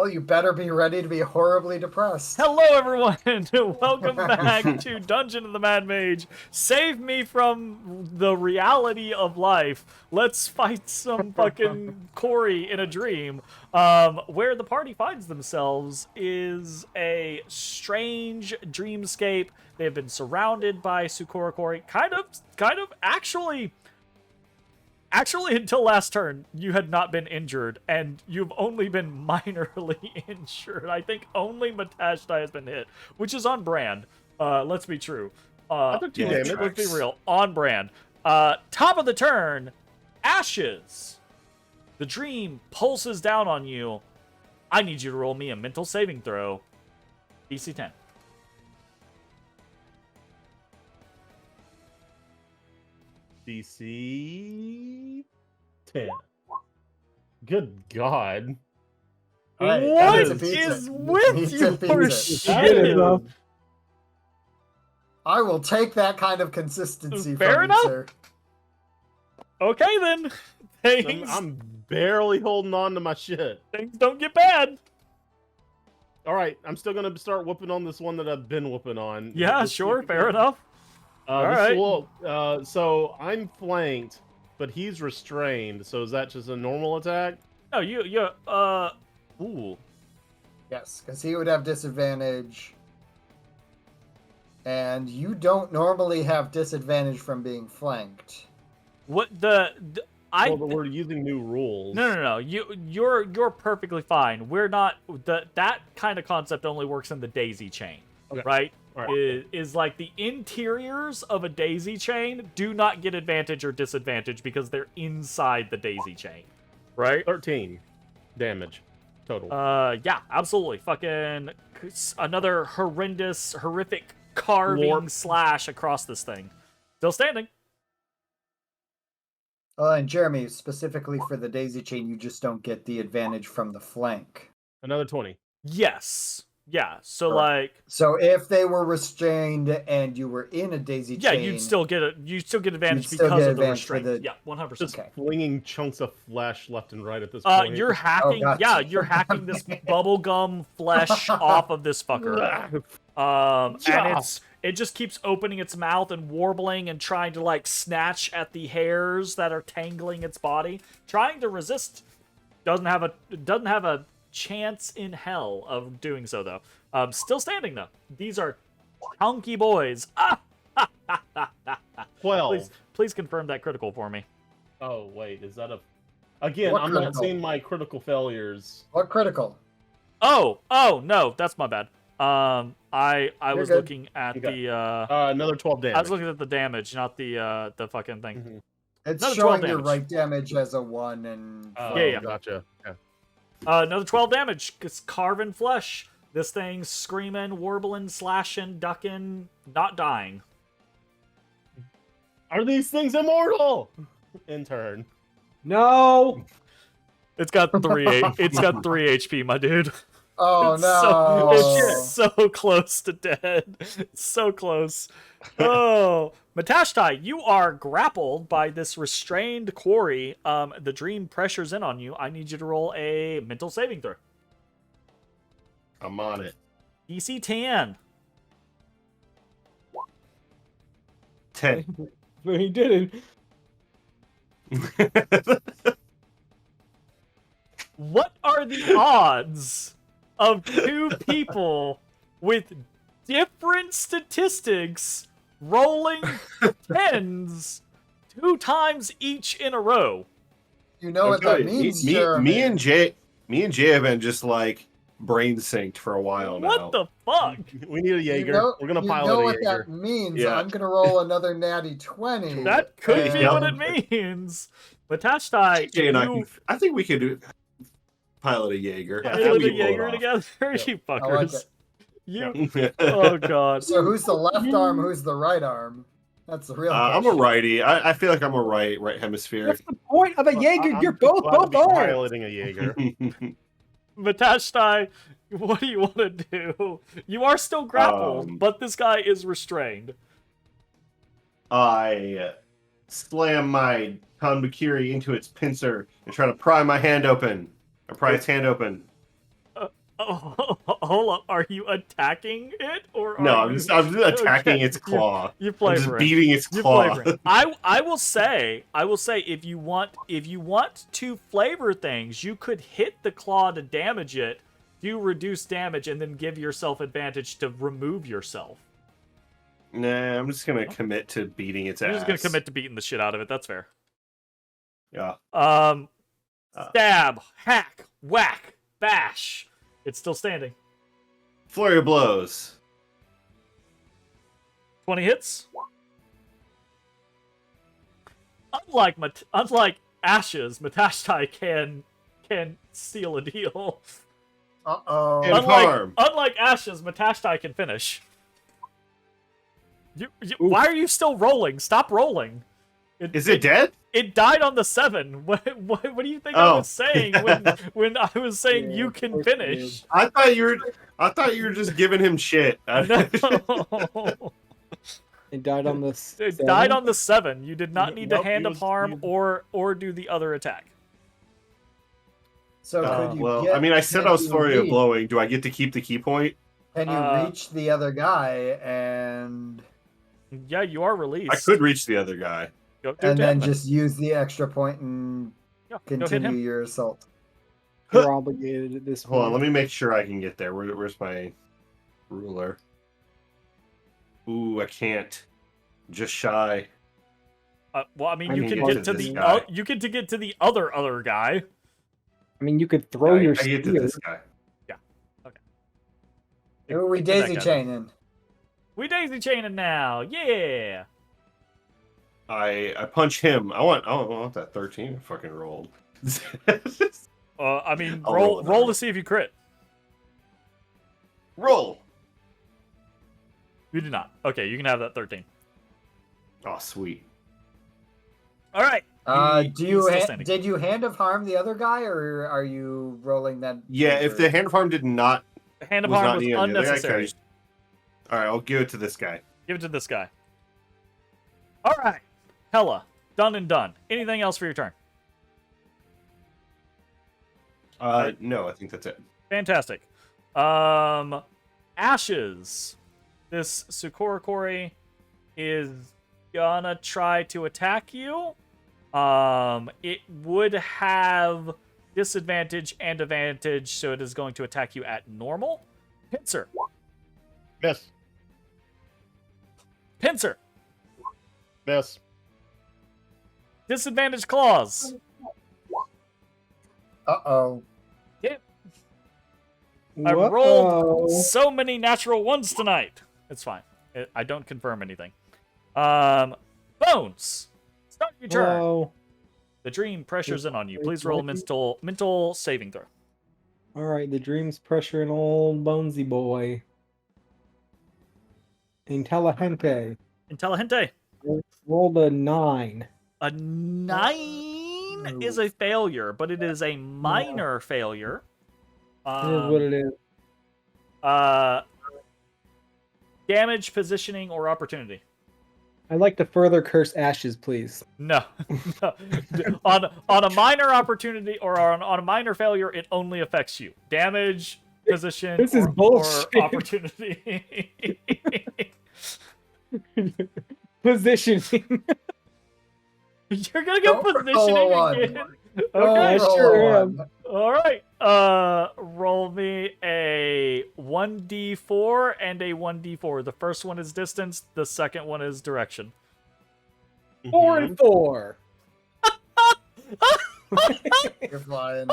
Well, you better be ready to be horribly depressed. Hello, everyone, and welcome back to Dungeon of the Mad Mage. Save me from the reality of life. Let's fight some fucking Corey in a dream. Where the party finds themselves is a strange dreamscape. They have been surrounded by Sukora Corey. Kind of, Actually, until last turn, you had not been injured, and you've only been minorly injured. I think only Matashtai has been hit, which is on brand. Let's be true. I took 2 damage. Let's be real. On brand. Top of the turn, Ashes. The dream pulses down on you. I need you to roll me a mental saving throw. DC 10. DC 10. Good God. Right, What pizza. is with Pizza, you for pizza. shit? I will take that kind of consistency Fair from enough. you, sir. Okay then. Things I'm barely holding on to my shit. things don't get bad. All right, I'm still going to start whooping on this one that I've been whooping on. Yeah, sure, fair enough. So I'm flanked, but he's restrained. So is that just a normal attack? No, ooh. Yes, because he would have disadvantage. And you don't normally have disadvantage from being flanked. What Well, but we're using new rules. No. You're perfectly fine. We're not that kind of concept only works in the daisy chain, Okay. right? All right. Is like the interiors of a daisy chain do not get advantage or disadvantage because they're inside the daisy chain, right? 13 damage total. Yeah, absolutely. Fucking another horrific carving Warp. slash across this thing. Still standing. And Jeremy, specifically for the daisy chain, you just don't get the advantage from the flank. Another 20. Yes. Yeah. So Correct. like. So if they were restrained and you were in a daisy Yeah, chain, you'd still get advantage still because get of the advantage for restraint. the- Yeah, 100%. Just Okay. flinging chunks of flesh left and right at this point. You're hacking. gotcha. Yeah, you're hacking this bubblegum flesh off of this fucker. And it just keeps opening its mouth and warbling and trying to like snatch at the hairs that are tangling its body, trying to resist. Doesn't have a chance in hell of doing so though. Still standing though. These are chunky boys. 12. Please confirm that critical for me. Oh, wait, is that a... Again, What I'm not critical? seeing my critical failures. What critical? Oh, no, that's my bad. I was good. looking at Okay. the Another 12 damage. I was looking at the damage, not the fucking thing. Mhm. It's Another 12 showing your damage. right damage as a 1 and... Yeah. Gotcha. Yeah. Another 12 damage. It's carving flesh. This thing's screaming, warbling, slashing, ducking, not dying. Are these things immortal? Intern. No. It's got 3 HP, my dude. Oh, It's no. It's so close to dead. It's so close. Oh, Matashtai, you are grappled by this restrained quarry. The dream pressures in on you. I need you to roll a mental saving throw. I'm on it. DC 10. 10. But he didn't. What are the odds of 2 people with different statistics rolling 10s 2 times each in a row? You know what that means, Jeremy. me and Jay have been just like brain synced for a while now. What the fuck? We need a Jaeger. We're gonna you pilot know a what Jaeger. that means. Yeah. I'm gonna roll another natty 20. That could be Yeah. what it means. Matashtai, Jay and you I think we could do pilot a Jaeger. Yeah, pilot we a can pull it Jaeger off. together, you I like fuckers. it. You, oh god. So who's the left arm? Who's the right arm? That's the real I'm a question. righty. I feel like I'm a right hemisphere. What's the point of a Jaeger? You're both glad to be armed. piloting a Jaeger. Matashtai, what do you want to do? You are still grappled, but this guy is restrained. I slam my Kanbakiri into its pincer and try to pry my hand open. Or pry its hand open. Oh, hold up. Are you attacking it or No, are I'm you... just attacking Okay, its claw. You're I'm just flavoring. beating its You're claw. flavoring. I will say if you want to flavor things, you could hit the claw to damage it, do reduce damage, and then give yourself advantage to remove yourself. Nah, I'm just gonna commit to beating its You're ass. just gonna commit to beating the shit out of it. That's fair. Yeah. Stab, hack, whack, bash. It's still standing. Flurry of blows. 20 hits. Unlike Ashes, Matashtai can seal a deal. Uh-oh. And harm. Unlike Ashes, Matashtai can finish. Why are you still rolling? Stop rolling. Is it dead? It died on the 7. What do you think I was saying when I was saying you can finish? I thought you were just giving him shit. No. It died on the It 7? died on the 7. You did not need to Nope, hand he of harm or do the other attack. So could you well, get, I mean, I said can I was you flurry of reach- blowing. Do I get to keep the key point? Can you reach the other guy and Yeah, you are released. I could reach the other guy. Go then him. just use the extra point and Yeah, go hit continue him. your assault? You're obligated at this point. Hold on, let me make sure I can get there. Where's my ruler? Ooh, I can't. Just shy. Well, I mean, I you can can get get to to this the guy. you can to get to the other guy. I mean, you could throw your I get to spear. this guy. Who are we Get to that daisy guy. chaining? We daisy chaining now. Yeah. I punch him. I want that 13 fucking rolled. I mean, I'll roll roll to see if you crit. Roll. You did not. Okay, you can have that 13. Oh, sweet. All right. Do He's you still standing. did you hand of harm the other guy, or are you rolling that? Yeah, if the hand of harm did not Hand of was harm not was the other guy, unnecessary. all right, I'll give it to this guy. Give it to this guy. All right, Hella, done and done. Anything else for your turn? No, I think that's it. Fantastic. Ashes. This Sukorokori is gonna try to attack you. It would have disadvantage and advantage, so it is going to attack you at normal. Pincer. Miss. Pincer. Miss. Disadvantage claws. Uh-oh. I Whoa. rolled so many natural ones tonight. It's fine. I don't confirm anything. Bones. Start your turn. Whoa. The dream pressures in on you. Please roll a mental saving throw. All right, the dream's pressuring old Bonesy boy. Intelligente. Intelligente. Rolled a 9. A 9 is a failure, but it is a minor failure. It is what it is. Damage, positioning, or opportunity. I'd like to further curse Ashes, please. No. No. on a minor opportunity or on a minor failure, it only affects you. Damage, position, This is or bullshit. opportunity. Positioning. You're gonna get Don't roll positioning one. again. Don't Okay. I roll sure one. am. All right. Roll me a 1d4 and a 1d4. The first one is distance. The second one is direction. 4 and 4. You're flying.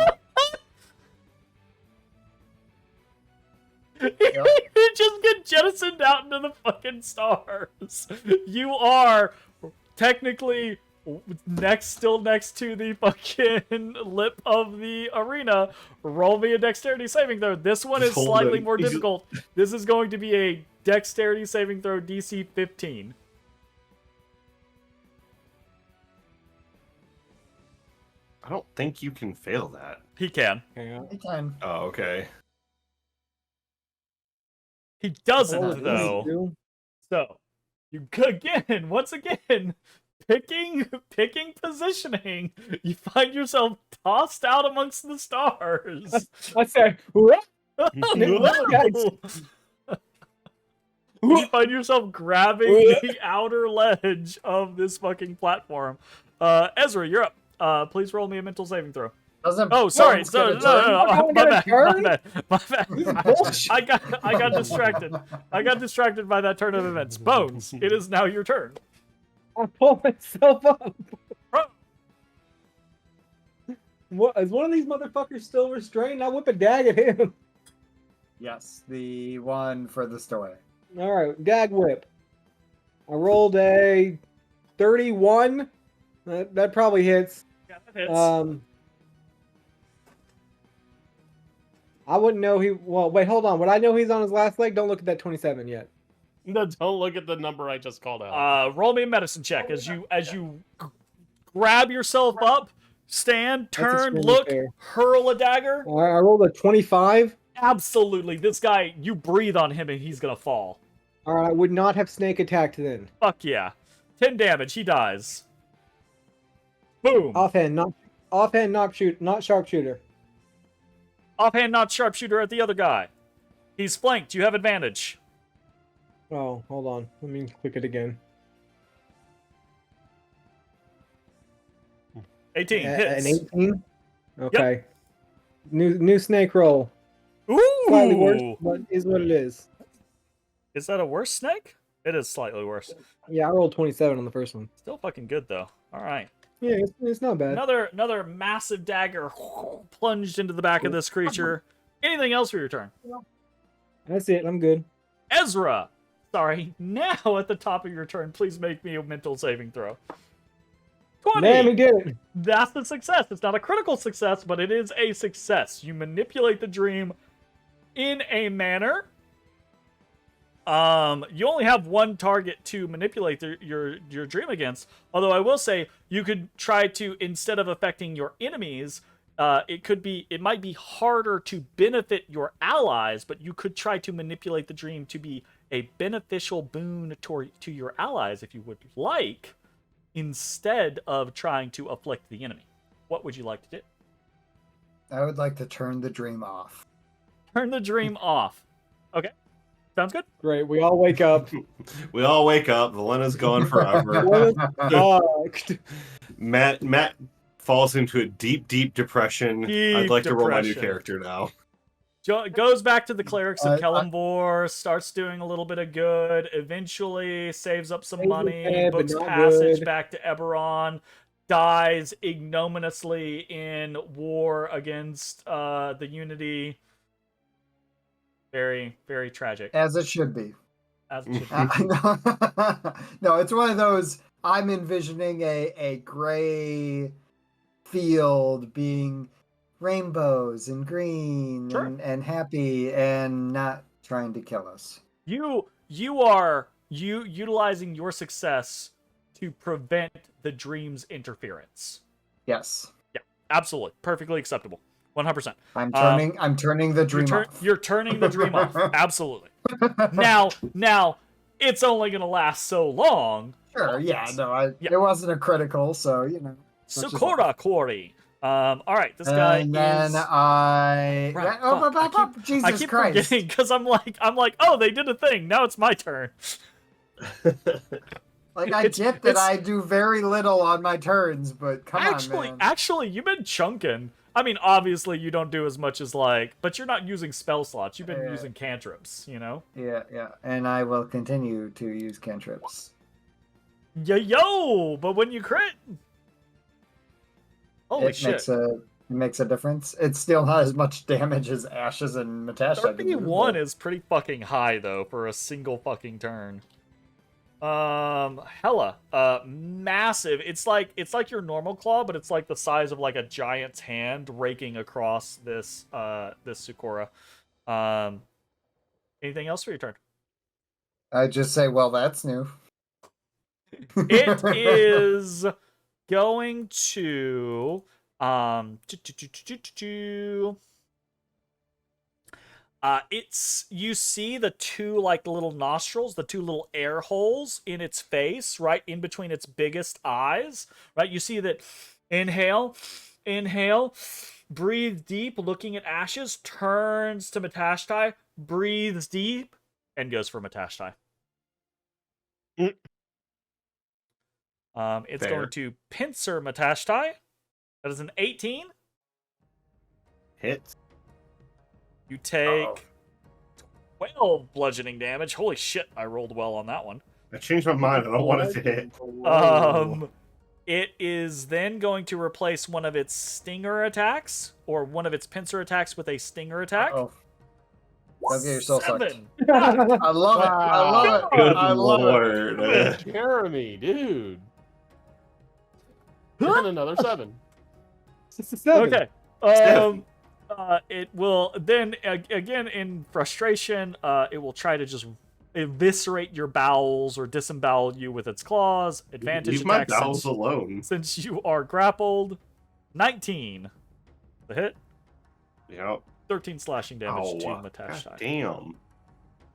You just get jettisoned out into the fucking stars. You are technically still next to the fucking lip of the arena. Roll me a dexterity saving throw. This one is Just hold slightly it. more You just- difficult. This is going to be a dexterity saving throw DC 15. I don't think you can fail that. He can. Anytime. Oh, okay. He doesn't, Oh, though. So, once again, picking positioning, you find yourself tossed out amongst the stars. I said, "What?" no! You find yourself grabbing the outer ledge of this fucking platform. Ezra, you're up. Please roll me a mental saving throw. Oh, sorry. No. My bad. I got distracted. I got distracted by that turn of events. Bones, it is now your turn. I pull myself up. What, is one of these motherfuckers still restrained? I whip a dag at him. Yes, the one furthest away. All right, dag whip. I rolled a 31. That probably hits. Yeah, that hits. I wouldn't know he. Well, wait, hold on. Would I know he's on his last leg? Don't look at that 27 yet. No, don't look at the number I just called out. Roll me a medicine check as you grab yourself up, stand, turn, look, hurl a dagger. I rolled a 25. Absolutely, this guy. You breathe on him and he's gonna fall. All right, I would not have snake attacked then. Fuck yeah, 10 damage. He dies. Boom. Offhand, not sharpshooter. Offhand, not sharpshooter at the other guy. He's flanked. You have advantage. Oh, hold on. Let me click it again. 18 hits. An 18? Okay. Yep. New snake roll. Ooh! Slightly worse, but is what it is. Is that a worse snake? It is slightly worse. Yeah, I rolled 27 on the first one. Still fucking good, though. All right. Yeah, it's not bad. Another massive dagger plunged into the back of this creature. Anything else for your turn? That's it. I'm good. Ezra! Sorry. Now at the top of your turn, please make me a mental saving throw. 20! Man, we did it. That's a success. It's not a critical success, but it is a success. You manipulate the dream in a manner. You only have one target to manipulate your dream against. Although I will say you could try to, instead of affecting your enemies, it might be harder to benefit your allies, but you could try to manipulate the dream to be a beneficial boon to your allies if you would like, instead of trying to afflict the enemy. What would you like to do? I would like to turn the dream off. Turn the dream off. Okay. Sounds good. Great. We all wake up. We all wake up. Valena's gone forever. Matt falls into a deep depression. I'd like to roll my new character now. Goes back to the clerics of Kellenvor, starts doing a little bit of good, eventually saves up some money, books passage back to Eberron, dies ignominiously in war against the Unity. Very, very tragic. As it should be. As it should be. No, it's one of those, I'm envisioning a gray field being rainbows and green and happy and not trying to kill us. You are utilizing your success to prevent the dream's interference. Yes. Yeah, absolutely. Perfectly acceptable. 100%. I'm turning the dream off. You're turning the dream off. Absolutely. Now, it's only going to last so long. Sure, yeah, no, it wasn't a critical, so, you know. Sukora Kori. All right, this guy and then Jesus I keep Christ. forgetting because I'm like, oh, they did a thing. Now it's my turn. Like, I get that I do very little on my turns, but come on, man. Actually, you've been chunking. I mean, obviously, you don't do as much as, but you're not using spell slots. You've been using cantrips, you know? Yeah, and I will continue to use cantrips. Yo, but when you crit... Holy shit. It makes a difference. It's still not as much damage as Ashes and Matashtai. 31 is pretty fucking high, though, for a single fucking turn. Hella. Massive. It's like your normal claw, but it's like the size of like a giant's hand raking across this Sukora. Anything else for your turn? I just say, well, that's new. It is going to it's, you see the two like little nostrils, the two little air holes in its face, right in between its biggest eyes, right? You see that inhale, breathes deep, looking at Ashes, turns to Matashtai, breathes deep, and goes for Matashtai. Mm. It's Fair. going to pincer Matashtai. That is an 18. Hits. You take 12 bludgeoning damage. Holy shit, I rolled well on that one. I changed my mind. I don't want it to hit. It is then going to replace one of its stinger attacks, or one of its pincer attacks with a stinger attack. Oh, don't get yourself sucked. 7. I love it. I love it. Good I love lord. it. Jeremy, dude. And another 7. 67. Okay. It will then again in frustration. It will try to just eviscerate your bowels or disembowel you with its claws. Advantage Leave my attack bowels alone. since you are grappled. 19. The hit. Yep. 13 slashing damage to God Matashtai. damn.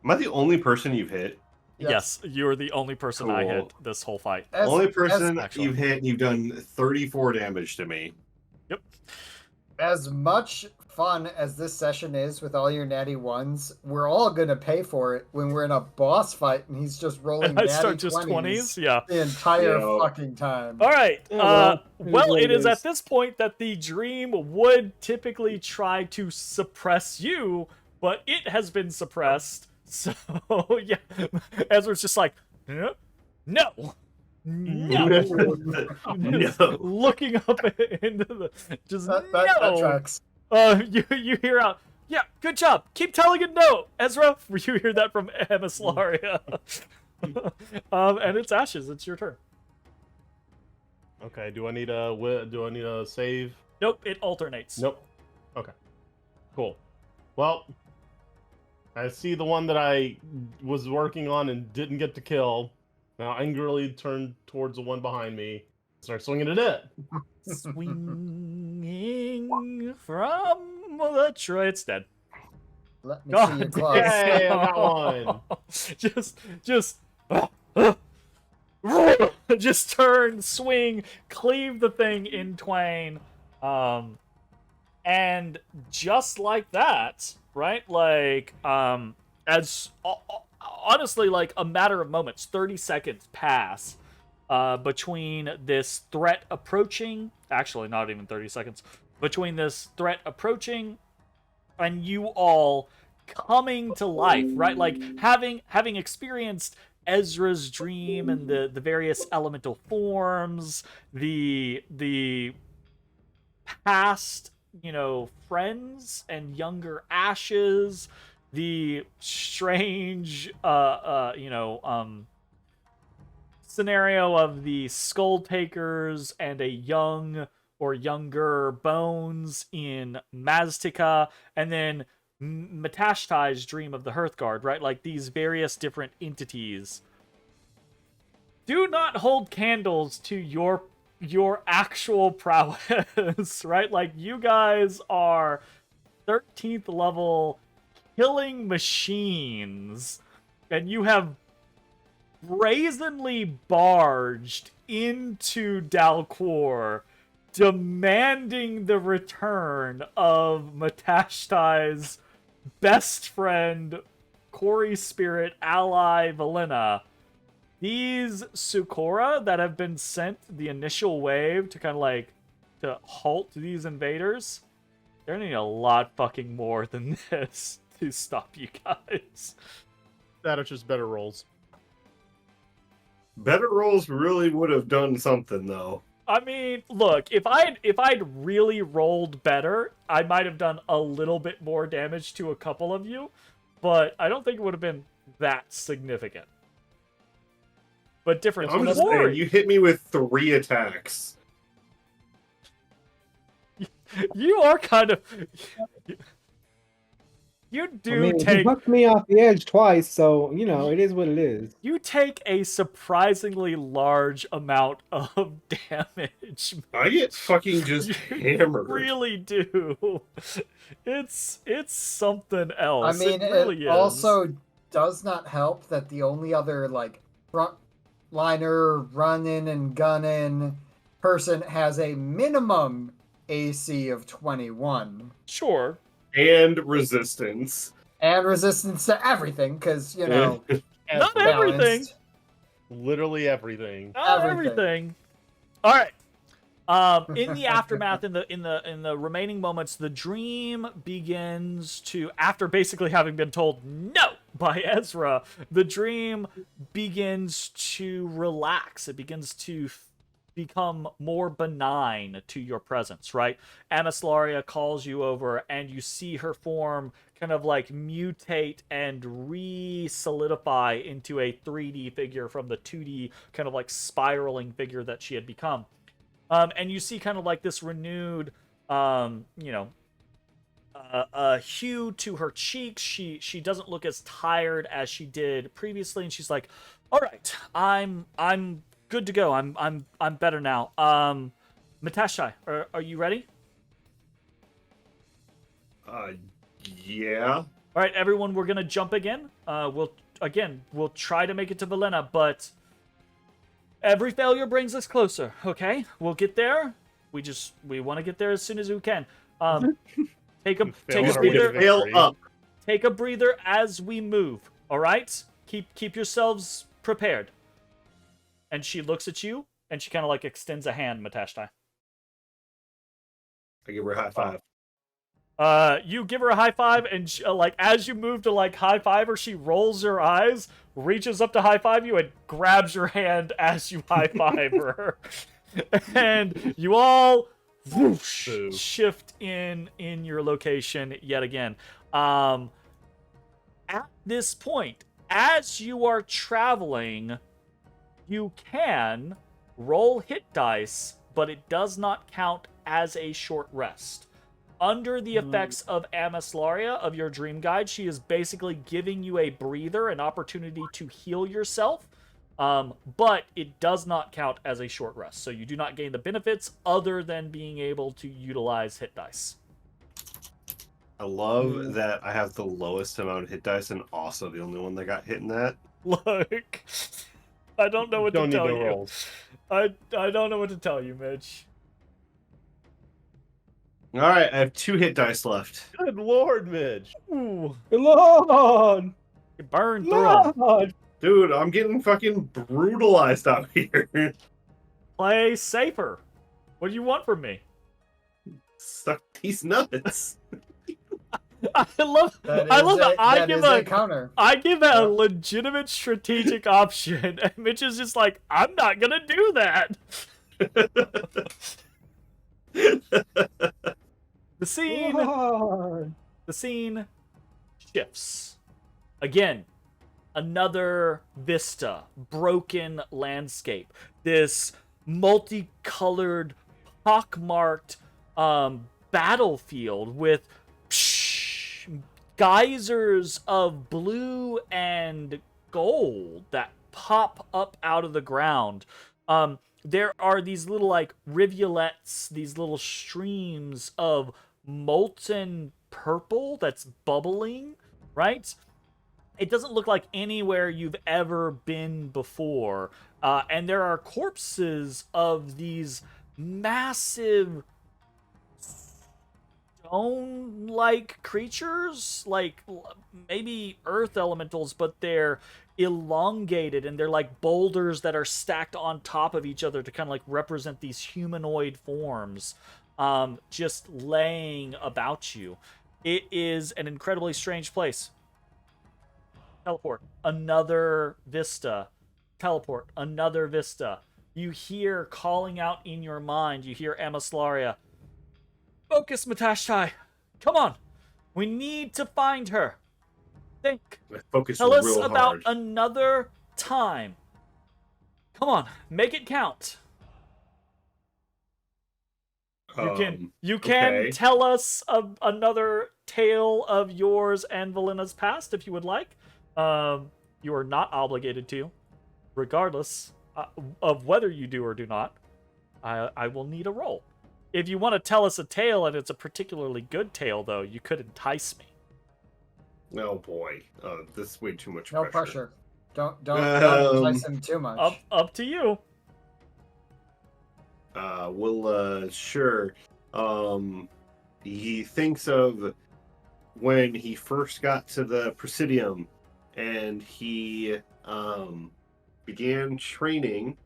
Am I the only person you've hit? Yes, you're the only person I Cool. hit this whole fight. Only person actually. you've hit, and you've done 34 damage to me. Yep. As much fun as this session is with all your natty ones, we're all gonna pay for it when we're in a boss fight and he's just rolling And I natty start just 20s yeah. the entire Yeah. fucking time. All right. Yeah, well, It is it at is. this point that the dream would typically try to suppress you, but it has been suppressed. So yeah, Ezra's just like, no, no, No. looking up into the just That no. tracks. You hear out. Yeah, good job. Keep telling it no, Ezra. You hear that from Emislaria. And it's Ashes. It's your turn. Okay, do I need a save? Nope, it alternates. Nope. Okay. Cool. Well, I see the one that I was working on and didn't get to kill. Now angrily turn towards the one behind me. Start swinging at it. Swinging from the tree. It's dead. Let me see your claws. Yay, I got one. Just turn, swing, cleave the thing in twain. And just like that, right? Like, as honestly, like a matter of moments, 30 seconds pass between this threat approaching. Actually, not even 30 seconds. Between this threat approaching and you all coming to life, right? Like having experienced Ezra's dream and the various elemental forms, the past, friends and younger Ashes, the strange scenario of the Skull Takers and a young or younger Bones in Maztica, and then Matashtai's dream of the Hearthguard, right? Like these various different entities do not hold candles to your actual prowess, right? Like you guys are 13th level killing machines, and you have brazenly barged into Dalcor, demanding the return of Matashtai's best friend, Corey Spirit ally, Valena. These Sukora that have been sent the initial wave to kind of like to halt these invaders, they're gonna need a lot fucking more than this to stop you guys. That are just better rolls. Better rolls really would have done something, though. I mean, look, if I'd really rolled better, I might have done a little bit more damage to a couple of you, but I don't think it would have been that significant. But different. I'm just saying, you hit me with 3 attacks. You are kind of. You do He take. knocked me off the edge twice, so it is what it is. You take a surprisingly large amount of damage. I get fucking just hammered. You really do. It's something else. I mean, it really is. also does not help that the only other frontliner running and gunning person has a minimum AC of 21. Sure. And resistance. And resistance to everything, because, you know, Not Everything. everything. balanced. Literally everything. Not Everything. everything. All right. In the aftermath, in the remaining moments, the dream begins to, after basically having been told no by Ezrah, the dream begins to relax. It begins to become more benign to your presence, right? Amislaria calls you over, and you see her form kind of like mutate and re-solidify into a 3D figure from the 2D kind of like spiraling figure that she had become. And you see kind of like this renewed, hue to her cheeks. She doesn't look as tired as she did previously, and she's like, "All right, I'm good to go. I'm better now." Matashtai, are you ready? Yeah. All right, everyone, we're gonna jump again. We'll try to make it to Valena, but every failure brings us closer. Okay, we'll get there. We want to get there as soon as we can. Take a breather. Fail up. Take a breather as we move. All right, keep yourselves prepared. And she looks at you, and she kind of like extends a hand, Matashtai. I give her a high five. You give her a high five, and she, like as you move to like high five her, she rolls her eyes, reaches up to high five you, and grabs your hand as you high five her, and you all whoosh, shift in your location yet again. At this point, as you are traveling, you can roll hit dice, but it does not count as a short rest. Under the effects of Amislaria, of your dream guide, she is basically giving you a breather, an opportunity to heal yourself, but it does not count as a short rest. So you do not gain the benefits other than being able to utilize hit dice. I love that I have the lowest amount of hit dice and also the only one that got hit in that. Look, I don't know what to tell you. Rolls. I don't know what to tell you, Mitch. All right, I have 2 hit dice left. Good lord, Midge. Ooh, Good lord! you burned through 'em. Lord! Dude, I'm getting fucking brutalized out here. Play safer. What do you want from me? Suck these nuts. I love that I give a counter. I give a legitimate strategic option, and Mitch is just like, I'm not gonna do that. The scene shifts. Again, another vista, broken landscape. This multicolored, pockmarked battlefield with geysers of blue and gold that pop up out of the ground. There are these little like rivulets, these little streams of molten purple that's bubbling, right? It doesn't look like anywhere you've ever been before. And there are corpses of these massive stone-like creatures, like maybe earth elementals, but they're elongated and they're like boulders that are stacked on top of each other to kind of like represent these humanoid forms, just laying about you. It is an incredibly strange place. Teleport. Another vista. Teleport. Another vista. You hear calling out in your mind. You hear Amislaria. Focus, Matashtai. Come on. We need to find her. Think. Focus Tell us real about hard. another time. Come on. Make it count. You can okay. tell us another tale of yours and Valena's past if you would like. You are not obligated to, regardless of whether you do or do not. I will need a roll. If you want to tell us a tale and it's a particularly good tale, though, you could entice me. Oh boy, this is way too much No pressure. Don't entice him too much. Up to you. Well, sure. He thinks of when he first got to the Presidium and he began training.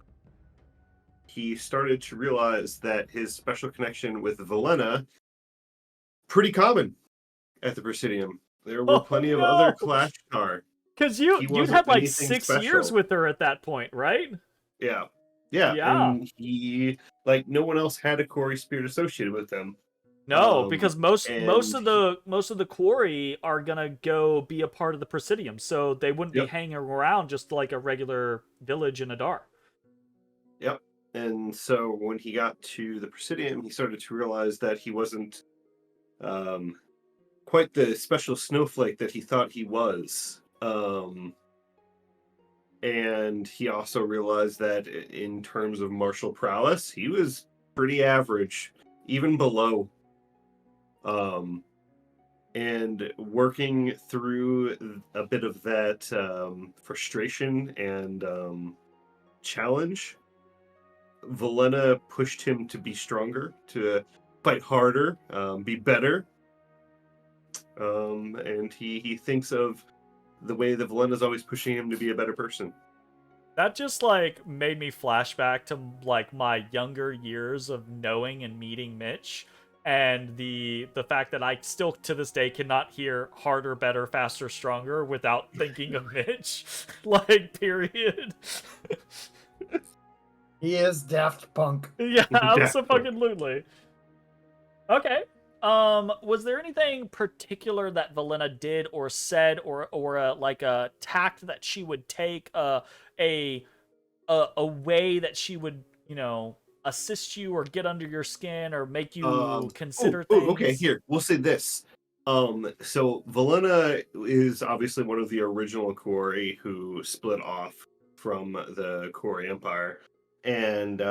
He started to realize that his special connection with Velena, pretty common at the Presidium. There were Oh plenty of other no! Kalashtar. Because He you'd wasn't had like anything 6 years special. with her at that point, right? Yeah. Yeah. And he, like, no one else had a Corey spirit associated with them. No, because most and of the quarry are gonna go be a part of the Presidium, so they wouldn't be Yep. hanging around just like a regular village in Adar. Yep. And so when he got to the Presidium, he started to realize that he wasn't quite the special snowflake that he thought he was. And he also realized that in terms of martial prowess, he was pretty average, even below. And working through a bit of that frustration and challenge, Velena pushed him to be stronger, to fight harder, be better. And he thinks of the way that Velena's always pushing him to be a better person. That just like made me flashback to like my younger years of knowing and meeting Mitch, and the fact that I still to this day cannot hear harder, better, faster, stronger without thinking of Mitch. Like, period. He is Daft Punk. Yeah, Daft Punk. absolutely. Okay. Was there anything particular that Velena did or said, or like a tact that she would take, a way that she would, assist you or get under your skin or make you consider things? Okay, here, we'll say this. So Velena is obviously one of the original Corey who split off from the Corey Empire. And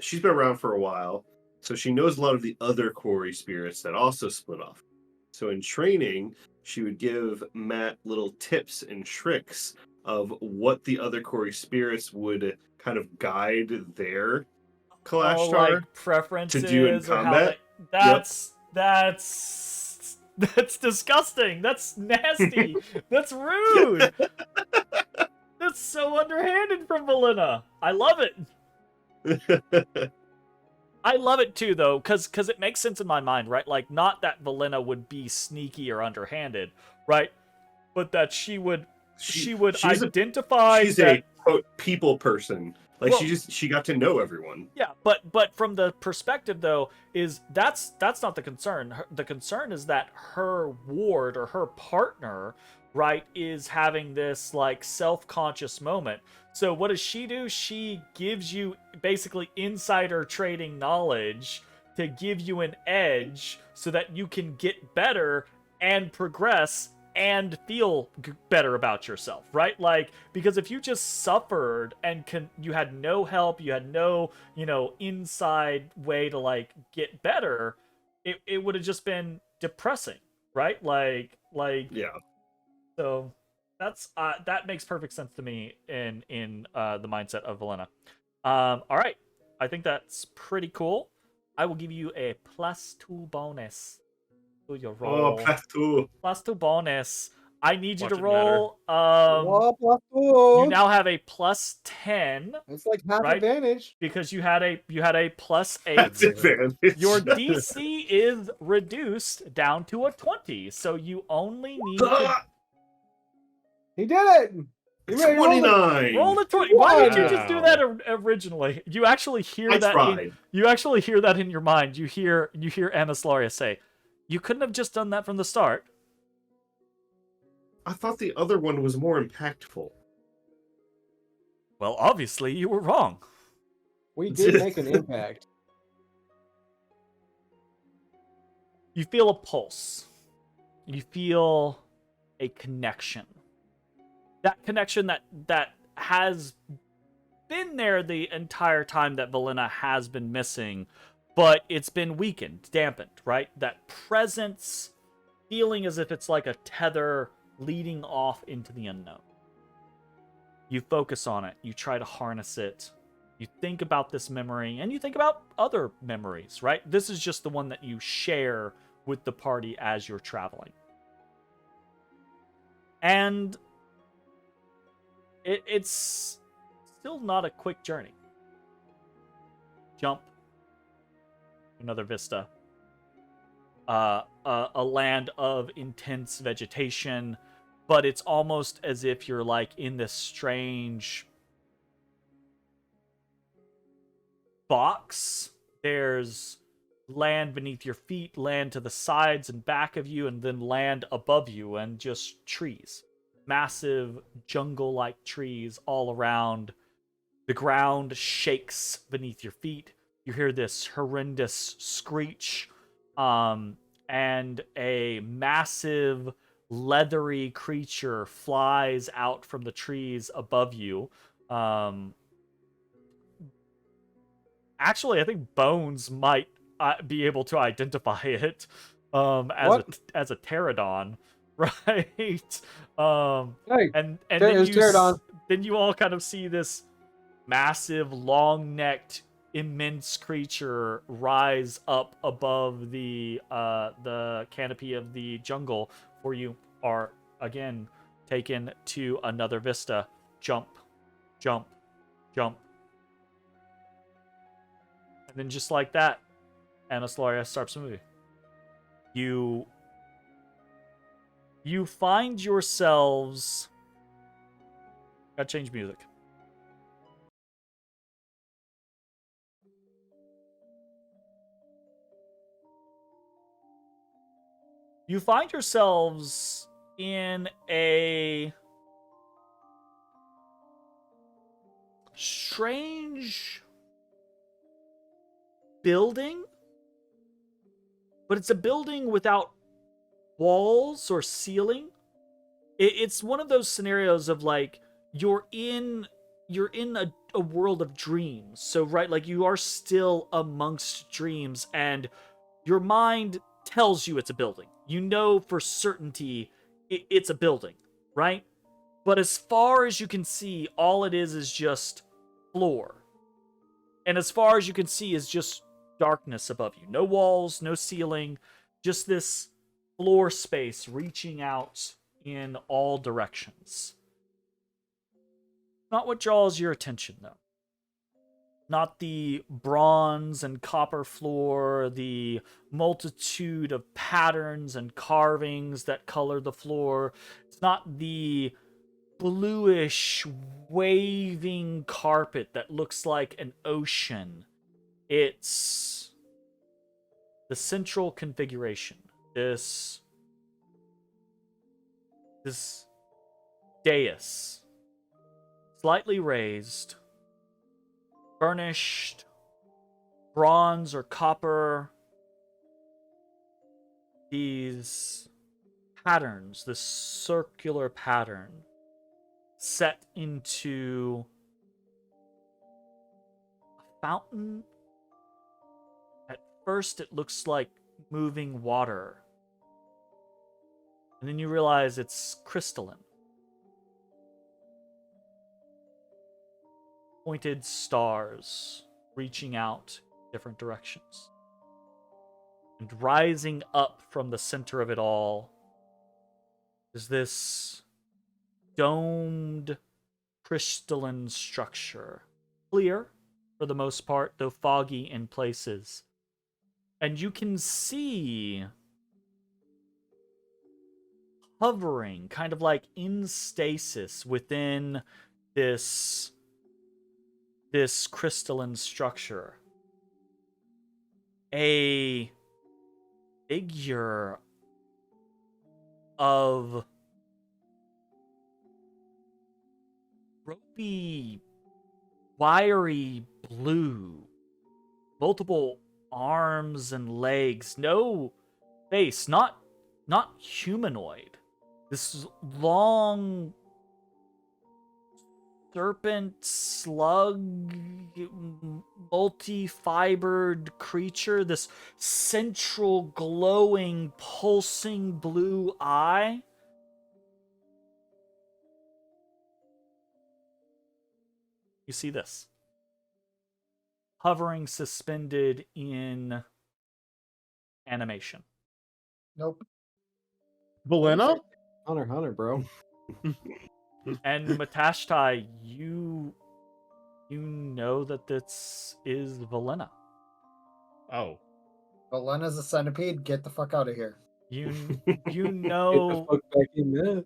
she's been around for a while. So she knows a lot of the other Corey spirits that also split off. So in training, she would give Matt little tips and tricks of what the other Corey spirits would kind of guide their Kalashtar like preferences to do in or how combat. that's disgusting. That's nasty. That's rude. That's so underhanded from Velena. I love it. I love it too, though, because it makes sense in my mind, right? Like, not that Velena would be sneaky or underhanded, right? But that she would identify she's that... a quote people person. Like, Well, she got to know everyone. Yeah, but from the perspective, though, is that's not the concern. The concern is that her ward or her partner, right, is having this like self-conscious moment. So what does she do? She gives you basically insider trading knowledge to give you an edge so that you can get better and progress and feel better about yourself, right? Like, because if you just suffered and you had no help, you had no, inside way to like get better, it would have just been depressing, right? Like Yeah. So that's that makes perfect sense to me in the mindset of Velena. All right, I think that's pretty cool. I will give you a +2 bonus to your roll. Oh, +2. +2 bonus. I need you Watch to it roll. Well, You now have a +10. it's like half right? advantage. Because you had a +8. That's advantage. Your DC is reduced down to a 20, so you only need to He did it. You made 29. roll the 20. Why did you just do Wow. that originally? You actually hear I that. tried. You actually hear that in your mind. You hear Anaslaria say, "You couldn't have just done that from the start." I thought the other one was more impactful. Well, obviously you were wrong. We did make an impact. You feel a pulse. You feel a connection. That connection that has been there the entire time that Velena has been missing, but it's been weakened, dampened, right? That presence, feeling as if it's like a tether leading off into the unknown. You focus on it. You try to harness it. You think about this memory, and you think about other memories, right? This is just the one that you share with the party as you're traveling. And it's still not a quick journey. Jump. Another vista. A land of intense vegetation, but it's almost as if you're like in this strange box. There's land beneath your feet, land to the sides and back of you, and then land above you, and just trees. Massive jungle-like trees all around. The ground shakes beneath your feet. You hear this horrendous screech, and a massive leathery creature flies out from the trees above you. Actually, I think Bones might be able to identify it as a pterodon, right? Hey, and pterodon. then you all kind of see this massive, long-necked, immense creature rise up above the canopy of the jungle, where you are again taken to another vista. Jump, jump, jump. And then just like that, Anaslaria starts the movie. You find yourselves... Gotta change music. You find yourselves in a strange building, but it's a building without walls or ceiling. It's one of those scenarios of like you're in a world of dreams. So right, like you are still amongst dreams, and your mind tells you it's a building. You know for certainty it's a building, right? But as far as you can see, all it is just floor. And as far as you can see is just darkness above you. No walls, no ceiling, just this floor space reaching out in all directions. Not what draws your attention, though. Not the bronze and copper floor, the multitude of patterns and carvings that color the floor. It's not the bluish, waving carpet that looks like an ocean. It's the central configuration. This dais, slightly raised, burnished, bronze or copper. These patterns, this circular pattern, set into a fountain. At first, it looks like moving water. And then you realize it's crystalline. Pointed stars reaching out different directions. And rising up from the center of it all is this domed crystalline structure. Clear for the most part, though foggy in places. And you can see hovering, kind of like in stasis within this crystalline structure, a figure of ropey, wiry blue, multiple arms and legs, no face, not humanoid. This long serpent, slug, multi-fibered creature, this central glowing, pulsing blue eye. You see this. hovering suspended in animation. Nope. Valena? Hunter, bro. And Matashtai, you know that this is Valena. Oh. Valena's a centipede. Get the fuck out of here. You Get the know fuck back in there.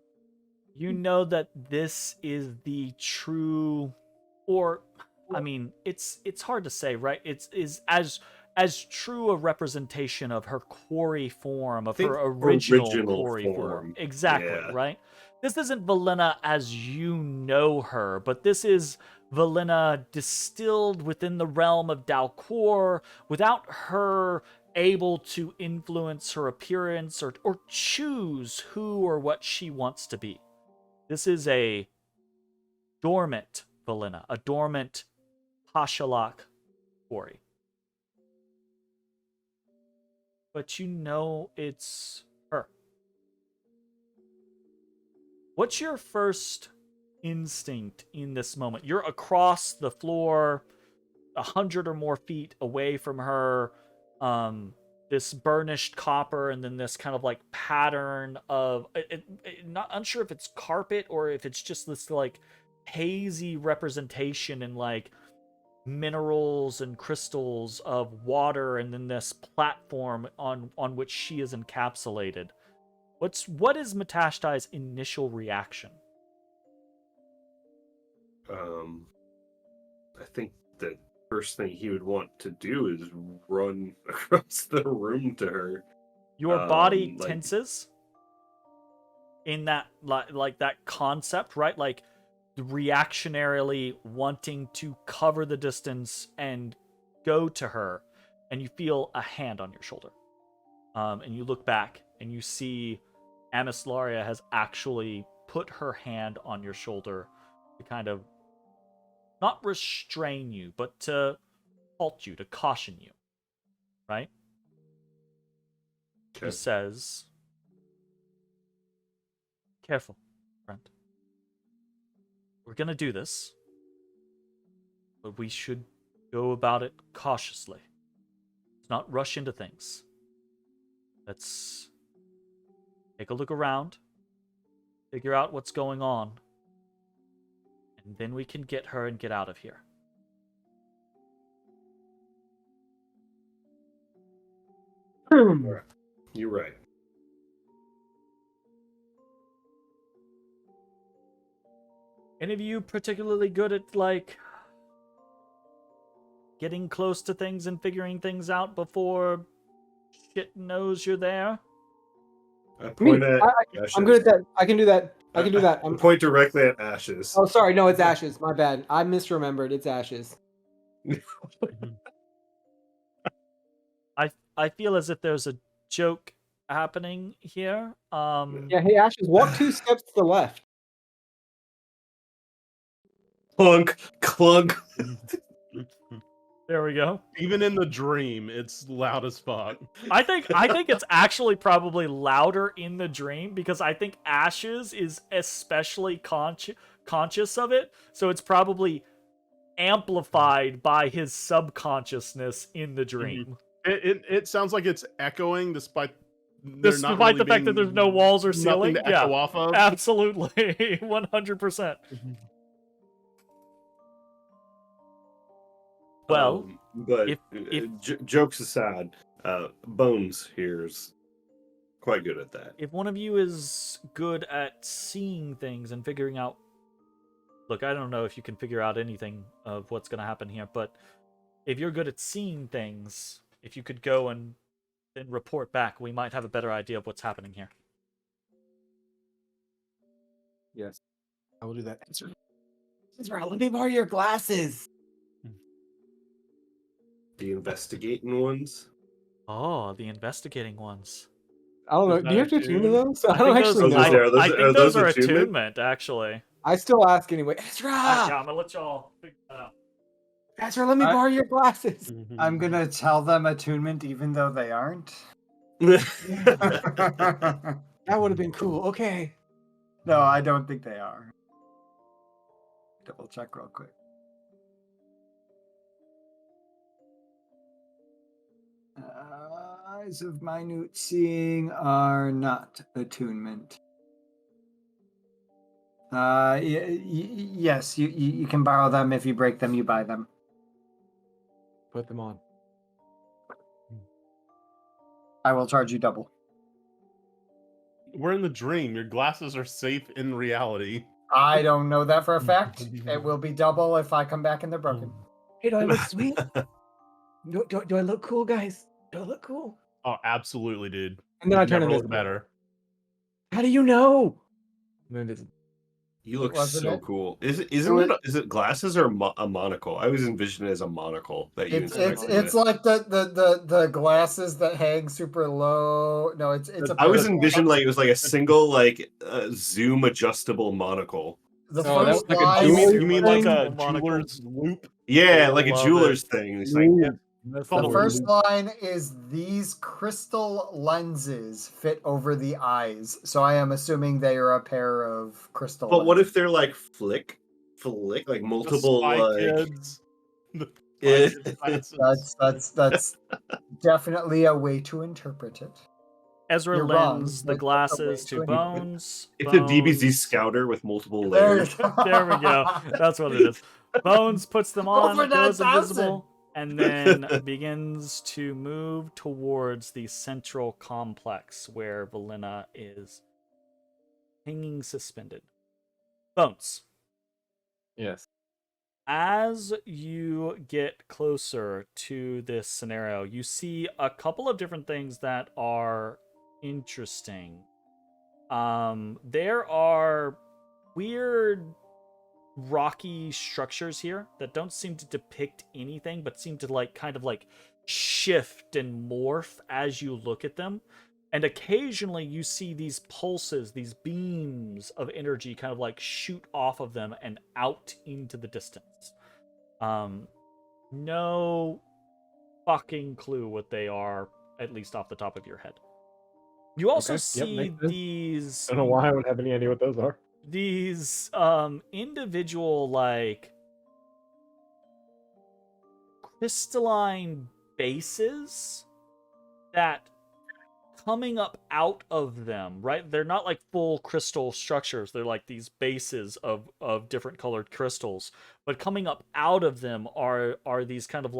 you know that this is the true, or I mean, it's hard to say, right? It's is as true a representation of her quarry form, of think her original original quarry form. form. Exactly, Yeah. right? This isn't Valena as you know her, but this is Valena distilled within the realm of Dalcor, without her able to influence her appearance or choose who or what she wants to be. This is a dormant Valena, a dormant Pashalak quarry. But you know it's her. What's your first instinct in this moment? You're across the floor, 100 or more feet away from her. This burnished copper, and then this kind of like pattern of not unsure if it's carpet or if it's just this like hazy representation in like minerals and crystals of water, and then this platform on which she is encapsulated. What is Matashtai's initial reaction? I think the first thing he would want to do is run across the room to her. Your body like- tenses in that like that concept, right? Like reactionarily wanting to cover the distance and go to her, and you feel a hand on your shoulder. And you look back and you see Amislaria has actually put her hand on your shoulder to kind of not restrain you, but to halt you, to caution you, right? Okay. She says, "Careful, friend. We're gonna do this, but we should go about it cautiously. Let's not rush into things. Let's take a look around, figure out what's going on, and then we can get her and get out of here." You're right. Any of you particularly good at, like, getting close to things and figuring things out before shit knows you're there? I point at Ashes. I'm good at that. I can do that. I can do that. I point directly at Ashes. Oh, sorry. No, it's Ashes. My bad. I misremembered. It's Ashes. I feel as if there's a joke happening here. Yeah, hey, Ashes, walk 2 steps to the left. Clunk, clunk. There we go. Even in the dream, it's loud as fuck. I think it's actually probably louder in the dream, because I think Ashes is especially conscious of it, so it's probably amplified by his subconsciousness in the dream. It sounds like it's echoing despite Despite the fact that there's no walls or ceiling. nothing to echo off of. Absolutely. 100%. Well, but jokes aside, Bones here's quite good at that. if one of you is good at seeing things and figuring out... Look, I don't know if you can figure out anything of what's going to happen here, but if you're good at seeing things, if you could go and then report back, we might have a better idea of what's happening here. Yes. I will do that. Ezra, let me borrow your glasses. The investigating ones. Oh, the investigating ones. I don't know. Is Do you have to that attune to those? I I don't think actually those, know. I think those are attunement? attunement, actually. I still ask anyway. Ezra! Yeah, I'm gonna let y'all figure that out. Ezra, let me borrow your glasses. I'm gonna tell them attunement even though they aren't. That would have been cool. Okay. No, I don't think they are. Double check real quick. Eyes of minute seeing are not attunement. Yes, you can borrow them. If you break them, you buy them. Put them on. I will charge you double. We're in the dream. Your glasses are safe in reality. I don't know that for a fact. It will be double if I come back and they're broken. Hey, do I look sweet? do I look cool, guys? Do I look cool? Oh, absolutely, dude. And then I turn Never look invisible. better. How do you know? I'm invisible. You look Wasn't so it? cool. Is it glasses or a monocle? I was envisioning it as a monocle that you It's inspected. like the glasses that hang super low. No, it's a I was pair of envisioning like it was like a single zoom adjustable monocle. the Oh, that first was like a line. jeweler You mean like thing? a Monocle. jeweler's loop? Yeah, like a Love jeweler's it. thing. It's like Ooh, that's The The the first word. line is these crystal lenses fit over the eyes. So I am assuming they are a pair of crystal but what lenses. if they're like flick, like The multiple Spy like Kids. The Yeah. Spy Kids glasses. That's definitely a way to interpret it. Ezra You're wrong, lends but the that's a glasses way to to Bones. It's a DBZ Bones- scouter with multiple There, layers. There we go. That's what it is. Bones puts them on, Over goes 9,000. invisible, and then begins to move towards the central complex where Valina is hanging suspended. Bones, Yes. as you get closer to this scenario, you see a couple of different things that are interesting. There are weird rocky structures here that don't seem to depict anything but seem to kind of shift and morph as you look at them, and occasionally you see these pulses, these beams of energy kind of shoot off of them and out into the distance. No fucking clue what they are, at least off the top of your head. You also Okay. Yep, see makes sense. these I don't know why I would have any idea what those are. these individual crystalline bases that coming up out of them, right? They're not like full crystal structures. They're like these bases of different colored crystals, but coming up out of them are these kind of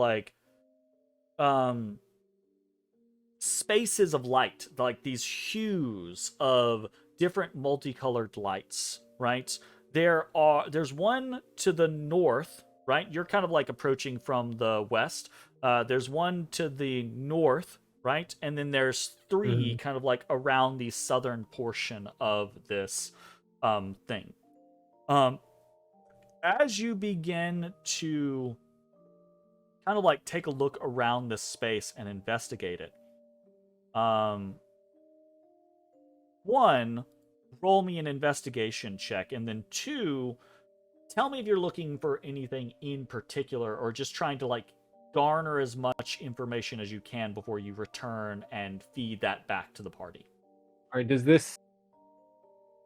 spaces of light, like these hues of different multicolored lights, right? There's one to the north, right? You're kind of approaching from the west. There's one to the north, right? And then there's three kind of around the southern portion of this thing. As you begin to kind of take a look around this space and investigate it, one, roll me an investigation check, and then two, tell me if you're looking for anything in particular or just trying to garner as much information as you can before you return and feed that back to the party. All right, is this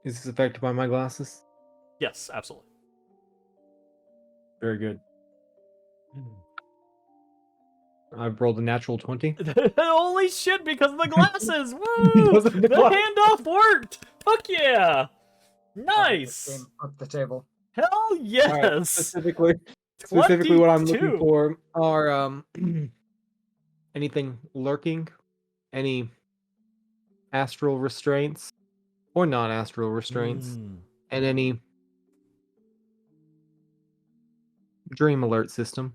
affected by my glasses? Yes, absolutely. Very good. I've rolled a natural 20. Holy shit, because of the glasses! Woo! Because of the The glasses. handoff worked! Fuck yeah! Nice! Up the table. Hell All right, yes! specifically what I'm looking 22. for are anything lurking, any astral restraints or non-astral restraints, and any dream alert system.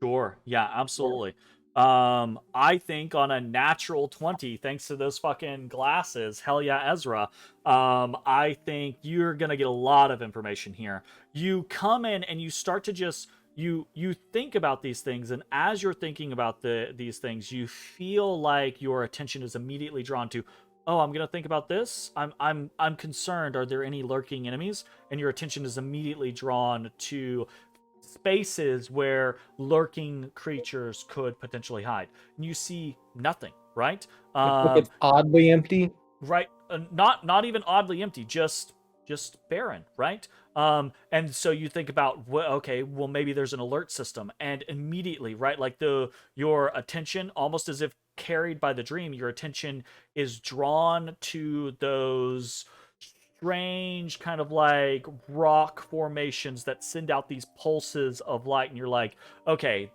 Sure. Yeah, absolutely. I think on a natural 20, thanks to those fucking glasses, hell yeah, Ezra, I think you're gonna get a lot of information here. You come in and you start to just you think about these things, and as you're thinking about these things, you feel like your attention is immediately drawn to, oh, I'm gonna think about this. I'm concerned. Are there any lurking enemies? And your attention is immediately drawn to spaces where lurking creatures could potentially hide. And you see nothing, right? It's oddly empty. Right, not even oddly empty, just barren, right? And so you think about, well, okay, well maybe there's an alert system, and immediately, right, your attention, almost as if carried by the dream, your attention is drawn to those strange kind of like rock formations that send out these pulses of light, and you're like, okay,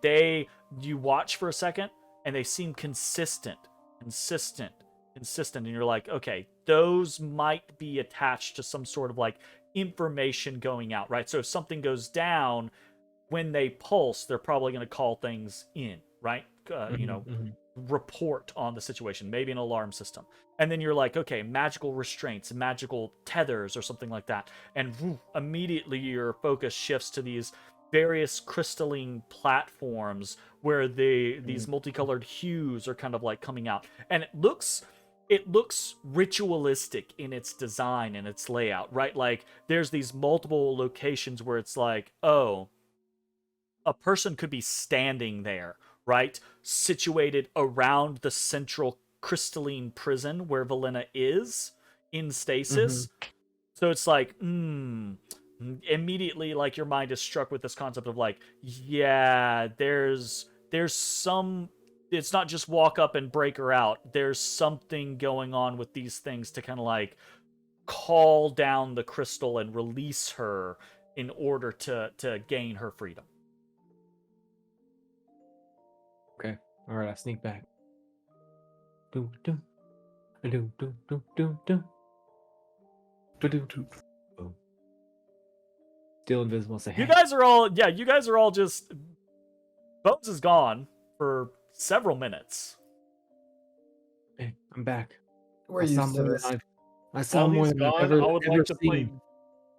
you watch for a second and they seem consistent, and you're like, okay, those might be attached to some sort of like information going out, right? So if something goes down, when they pulse, they're probably going to call things in, right? Report on the situation, maybe an alarm system. And then you're like, okay, magical restraints, magical tethers, or something like that. And immediately your focus shifts to these various crystalline platforms where these multicolored hues are kind of like coming out. And it looks ritualistic in its design and its layout, right? Like there's these multiple locations where it's like, oh, a person could be standing there, right? Situated around the central crystalline prison where Valena is in stasis. So it's like, immediately, like, your mind is struck with this concept of like, yeah, there's some, it's not just walk up and break her out. There's something going on with these things to kind of like call down the crystal and release her in order to gain her freedom. Okay. All right, I sneak back. Doom, doom. Doom, doom, doom, doom, doom. Doom, doom. Boom. Still invisible. Say, hey. You guys are all just... Bones is gone for several minutes. Hey, I'm back. We're used to this. I saw more than I've I would like to play seen.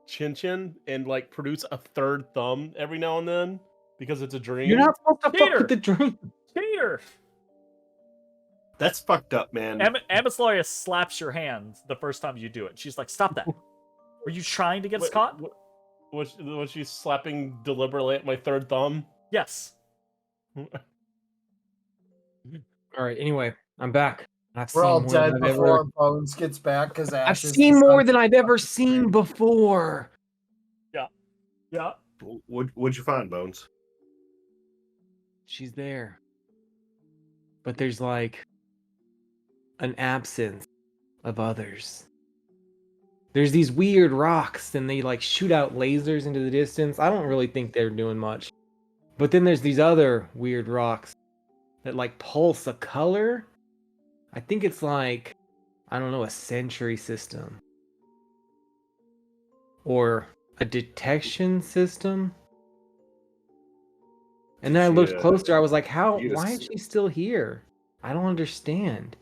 Chin Chin and like produce a third thumb every now and then because it's a dream. You're not supposed to Peter! fuck with the dream. Peter! That's fucked up, man. Amithloria slaps your hand the first time you do it. She's like, stop that. Were you trying to get us caught? Was she slapping deliberately at my third thumb? Yes. All right. Anyway, I'm back. We're all dead before Bones gets back because I've seen more than I've ever seen before. Yeah. What'd you find, Bones? She's there. But there's like an absence of others. There's these weird rocks and they like shoot out lasers into the distance. I don't really think they're doing much. But then there's these other weird rocks that like pulse a color. I think it's like, I don't know, a sentry system. Or a detection system. And then I looked closer, I was like, why is she still here? I don't understand.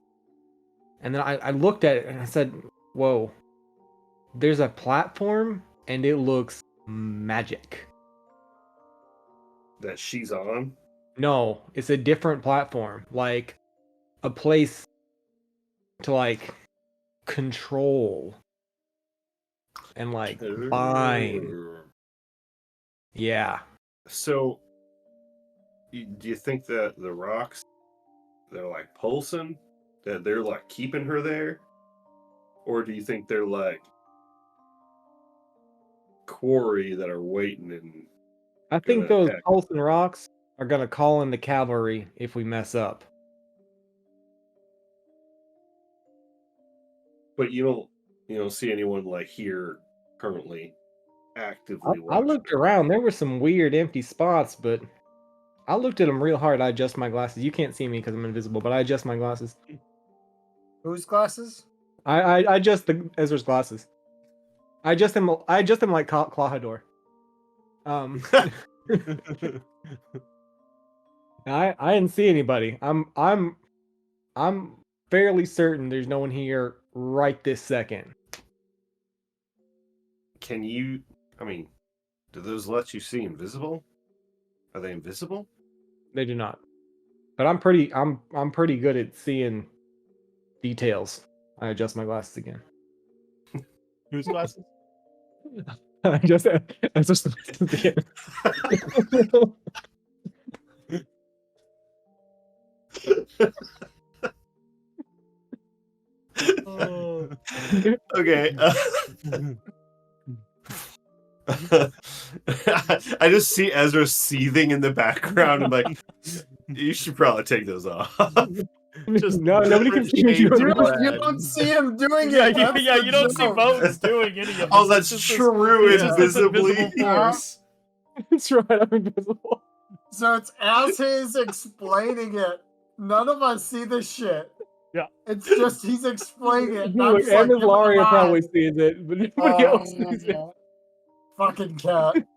And then I looked at it and I said, whoa, there's a platform and it looks magic. That she's on? No, it's a different platform. Like a place to like control and like bind. Yeah. So, do you think that the rocks, they're like pulsing, that they're like keeping her there? Or do you think they're like quarry that are waiting and I think those pulsing rocks are gonna call in the cavalry if we mess up. But you don't see anyone like here currently actively I looked around. There were some weird empty spots, but I looked at them real hard. I adjust my glasses. You can't see me because I'm invisible, but I adjust my glasses. Whose glasses? I adjust Ezra's glasses. I adjust them like Clawhador. I didn't see anybody. I'm fairly certain there's no one here right this second. Can you? I mean, do those let you see invisible? Are they invisible? They do not. But I'm pretty good at seeing details. I adjust my glasses again. Whose glasses? I just again. Okay. I just see Ezra seething in the background. I'm like, you should probably take those off. Just No, nobody can different see you shades doing of that. You red. don't see him doing Yeah, it. That's yeah, the you don't see joke. Bones doing any of this. Oh, It's that's just this- true. it's just this Invisibly. invisible force. That's right, I'm invisible. So it's as he's explaining it. None of us see the shit. Yeah. It's just he's explaining it. Look, That's like, Emmett give it a Laria probably nod. sees it, but nobody else sees it. Fucking cat.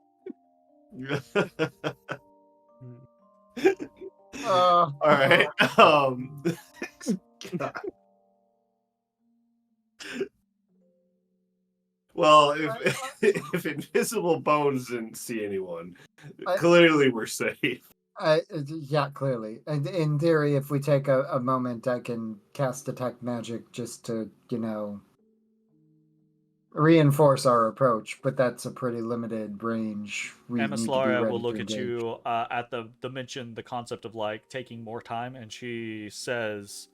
All right. God. Well, if Invisible Bones didn't see anyone, clearly we're safe. Yeah, clearly. And in theory, if we take a moment, I can cast Detect Magic just to, reinforce our approach, but that's a pretty limited range. We need to be Emislaria ready will look to at engage. you at the mention, the concept of like taking more time, and she says,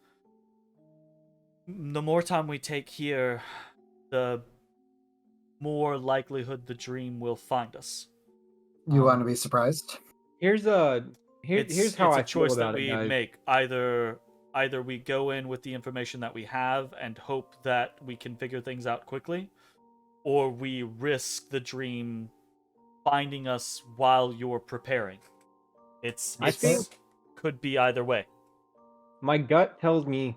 "The more time we take here, the more likelihood the dream will find us." You want to be surprised? Here's here's how it's I a choice feel about that it, we guys. make. Either we go in with the information that we have and hope that we can figure things out quickly, or we risk the dream finding us while you're preparing. I think could be either way. my gut tells me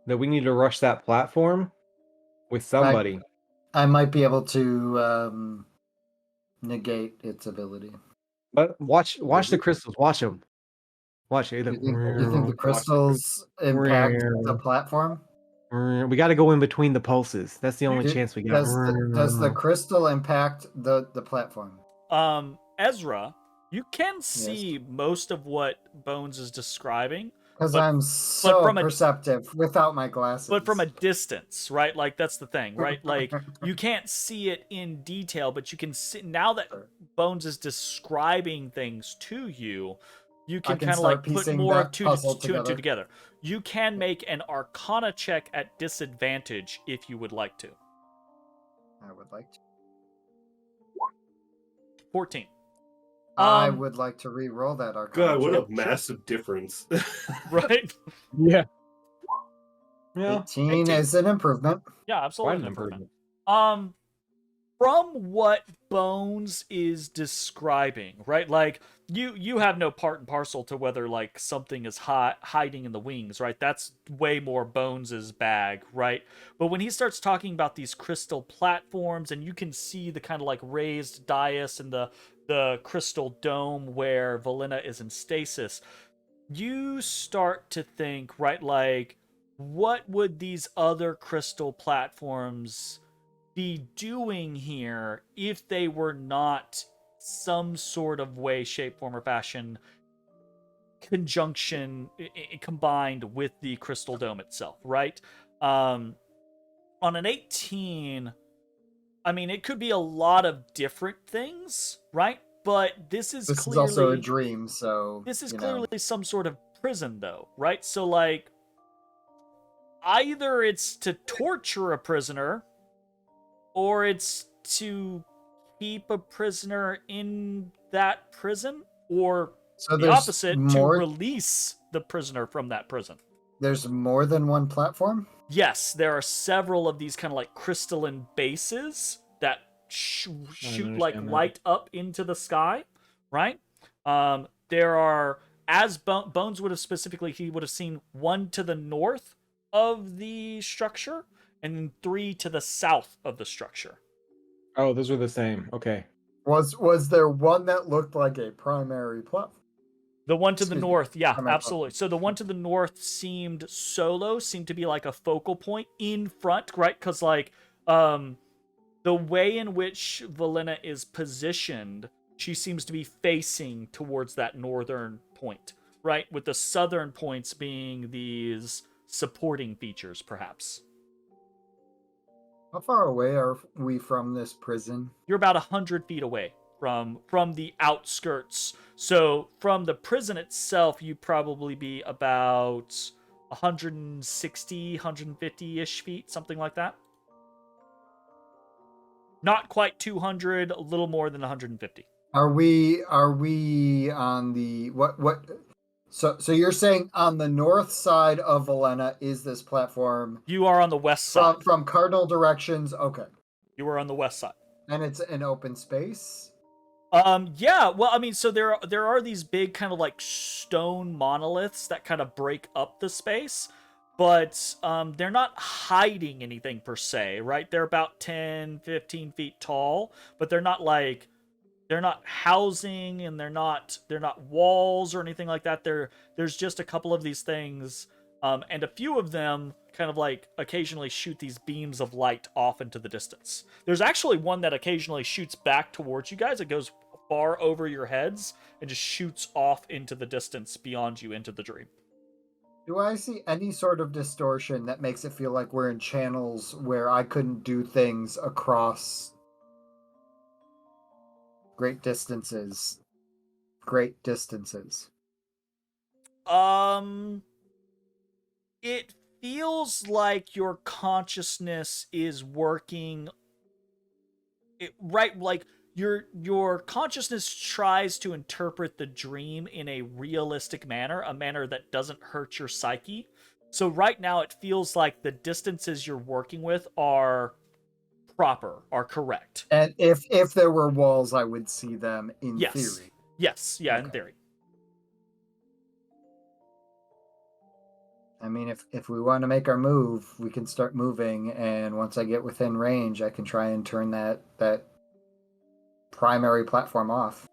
that we need to rush that platform with somebody. I might be able to negate its ability. But watch the crystals. Watch them. Watch it. You think the crystals impact the platform? We got to go in between the pulses. That's the only chance we got. Does the crystal impact the platform? Ezra, you can see most of what Bones is describing. Because I'm so perceptive without my glasses. But from a distance, right? Like, that's the thing, right? Like, you can't see it in detail, but you can see, now that Bones is describing things to you, you can kind of like put more of two and two together. You can make an Arcana check at disadvantage if you would like to. I would like to. 14. I would like to re-roll that Arcana. God, what a massive difference. Right? Yeah. 18 is an improvement. Yeah, absolutely an improvement. From what Bones is describing, right? Like, you have no part and parcel to whether like something is hiding in the wings, right? That's way more Bones's bag, right? But when he starts talking about these crystal platforms, and you can see the kind of like raised dais and the crystal dome where Valina is in stasis, you start to think, right, like, what would these other crystal platforms be doing here if they were not some sort of way, shape, form, or fashion combined with the crystal dome itself, right? On an 18, I mean, it could be a lot of different things, right? But this is also a dream, so this is clearly some sort of prison, though, right? So, like, either it's to torture a prisoner, or it's to keep a prisoner in that prison, or the opposite, to release the prisoner from that prison. There's more than one platform? Yes, there are several of these kind of like crystalline bases that shoot like light up into the sky, right? There are, as Bones would have specifically, he would have seen one to the north of the structure and then 3 to the south of the structure. Oh, those are the same. Okay. Was there one that looked like a primary platform? The one to the north, yeah, absolutely. So the one to the north seemed to be like a focal point in front, right? Because like the way in which Valina is positioned, she seems to be facing towards that northern point, right? With the southern points being these supporting features, perhaps. How far away are we from this prison? You're about 100 feet away from the outskirts. So from the prison itself, you'd probably be about 160, 150-ish feet, something like that. Not quite 200, a little more than 150. Are we on the what? So you're saying on the north side of Valena is this platform You are on the west side. from cardinal directions? Okay. You are on the west side. And it's an open space? Yeah, well, I mean, so there are these big kind of like stone monoliths that kind of break up the space, but they're not hiding anything per se, right? They're about 10, 15 feet tall, but they're not housing, and they're not walls or anything like that. There's just a couple of these things, and a few of them kind of like occasionally shoot these beams of light off into the distance. There's actually one that occasionally shoots back towards you guys. It goes far over your heads and just shoots off into the distance beyond you into the dream. Do I see any sort of distortion that makes it feel like we're in channels where I couldn't do things across great distances? Great distances. It feels like your consciousness is working right, like your consciousness tries to interpret the dream in a realistic manner, a manner that doesn't hurt your psyche. So right now it feels like the distances you're working with are proper, are correct. And if there were walls, I would see them in Yes. theory. Yes, yeah, in Okay. theory. I mean, if we want to make our move, we can start moving, and once I get within range, I can try and turn that primary platform off.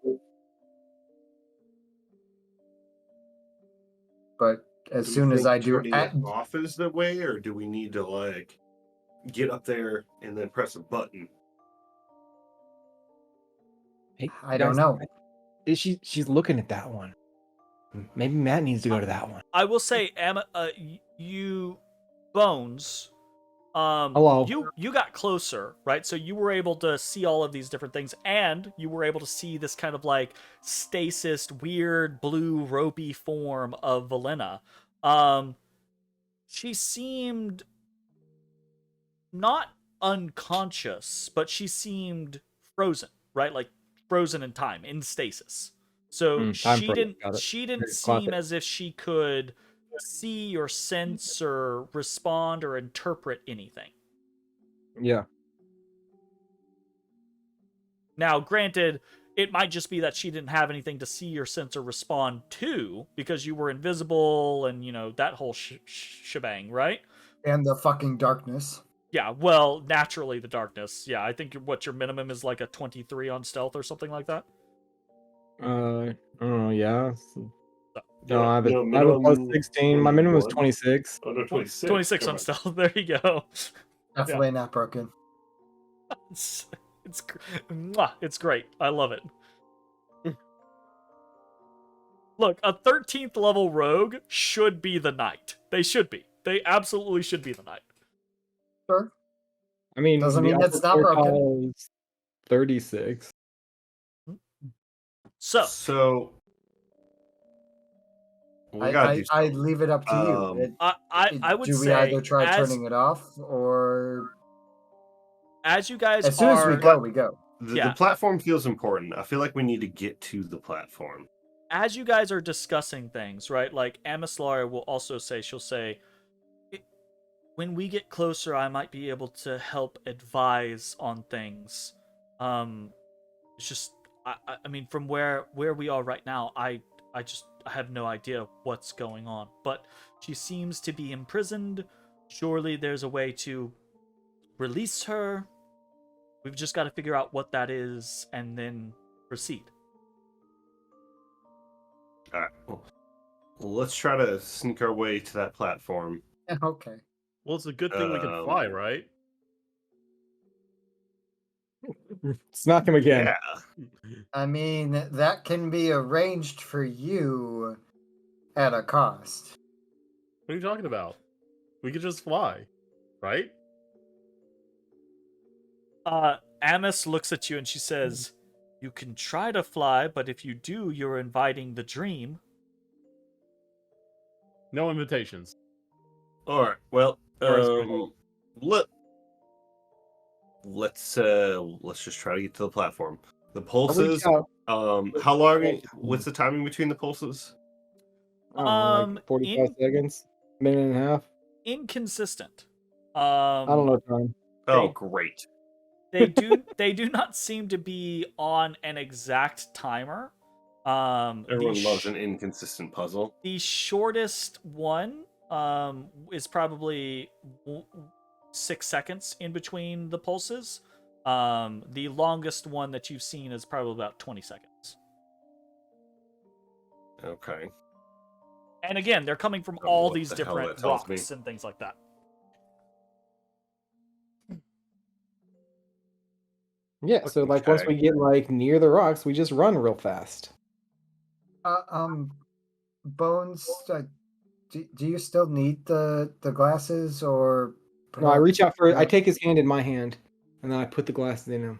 But as Do we soon as think I do, turning it off is the way, or do we need to like get up there and then press a button? Hey, I don't know. She's looking at that one. Maybe Matt needs to go to that one. I will say, Emma, you, Bones, Hello. you got closer, right? So you were able to see all of these different things, and you were able to see this kind of like stasis, weird blue ropey form of Valena. She seemed not unconscious, but she seemed frozen, right? Like frozen in time, in stasis. So Time frozen. Got it. she didn't Very seem classic. as if she could see or sense or respond or interpret anything. Yeah. Now, granted, it might just be that she didn't have anything to see or sense or respond to because you were invisible and, you know, that whole shebang, right? And the fucking darkness. Yeah, well, naturally the darkness. Yeah, I think what your minimum is like a 23 on stealth or something like that. I don't know. Yeah. Yeah, I have a minimum plus 16. My minimum is 21. 26. Oh, no, 26. 26 on Come stealth. There you go. Definitely not broken. It's it's great. I love it. Look, a 13th level rogue should be the knight. They should be. They absolutely should be the knight. Sure. I mean, Doesn't the mean it's upper not broken. quartile is 36. So we gotta do I something. leave it up to you. I would do we say either try turning it off or as you guys as soon as we go, we go. The platform feels important. I feel like we need to get to the platform. As you guys are discussing things, right? Like Amislaria will also say, she'll say, when we get closer, I might be able to help advise on things. It's just, I mean, from where we are right now, I have no idea what's going on. But she seems to be imprisoned. Surely there's a way to release her. We've just got to figure out what that is and then proceed. All right. Well, let's try to sneak our way to that platform. Okay. Well, it's a good thing we can fly, right? Snuck him again. Yeah. I mean, that can be arranged for you at a cost. What are you talking about? We could just fly, right? Amos looks at you and she says, you can try to fly, but if you do, you're inviting the dream. No invitations. All right. Well, let's just try to get to the platform. The pulses. How long? What's the timing between the pulses? I don't know, like 45 seconds, minute and a half. Inconsistent. I don't know time. Oh, great. They do not seem to be on an exact timer. Everyone loves an inconsistent puzzle. The shortest one is probably 6 seconds in between the pulses. The longest one that you've seen is probably about 20 seconds. Okay. And again, they're coming from all these different rocks and things like that. Yeah, so like once we get like near the rocks, we just run real fast. Bones, do you still need the glasses or? No, I reach out for. I take his hand in my hand, and then I put the glasses in him.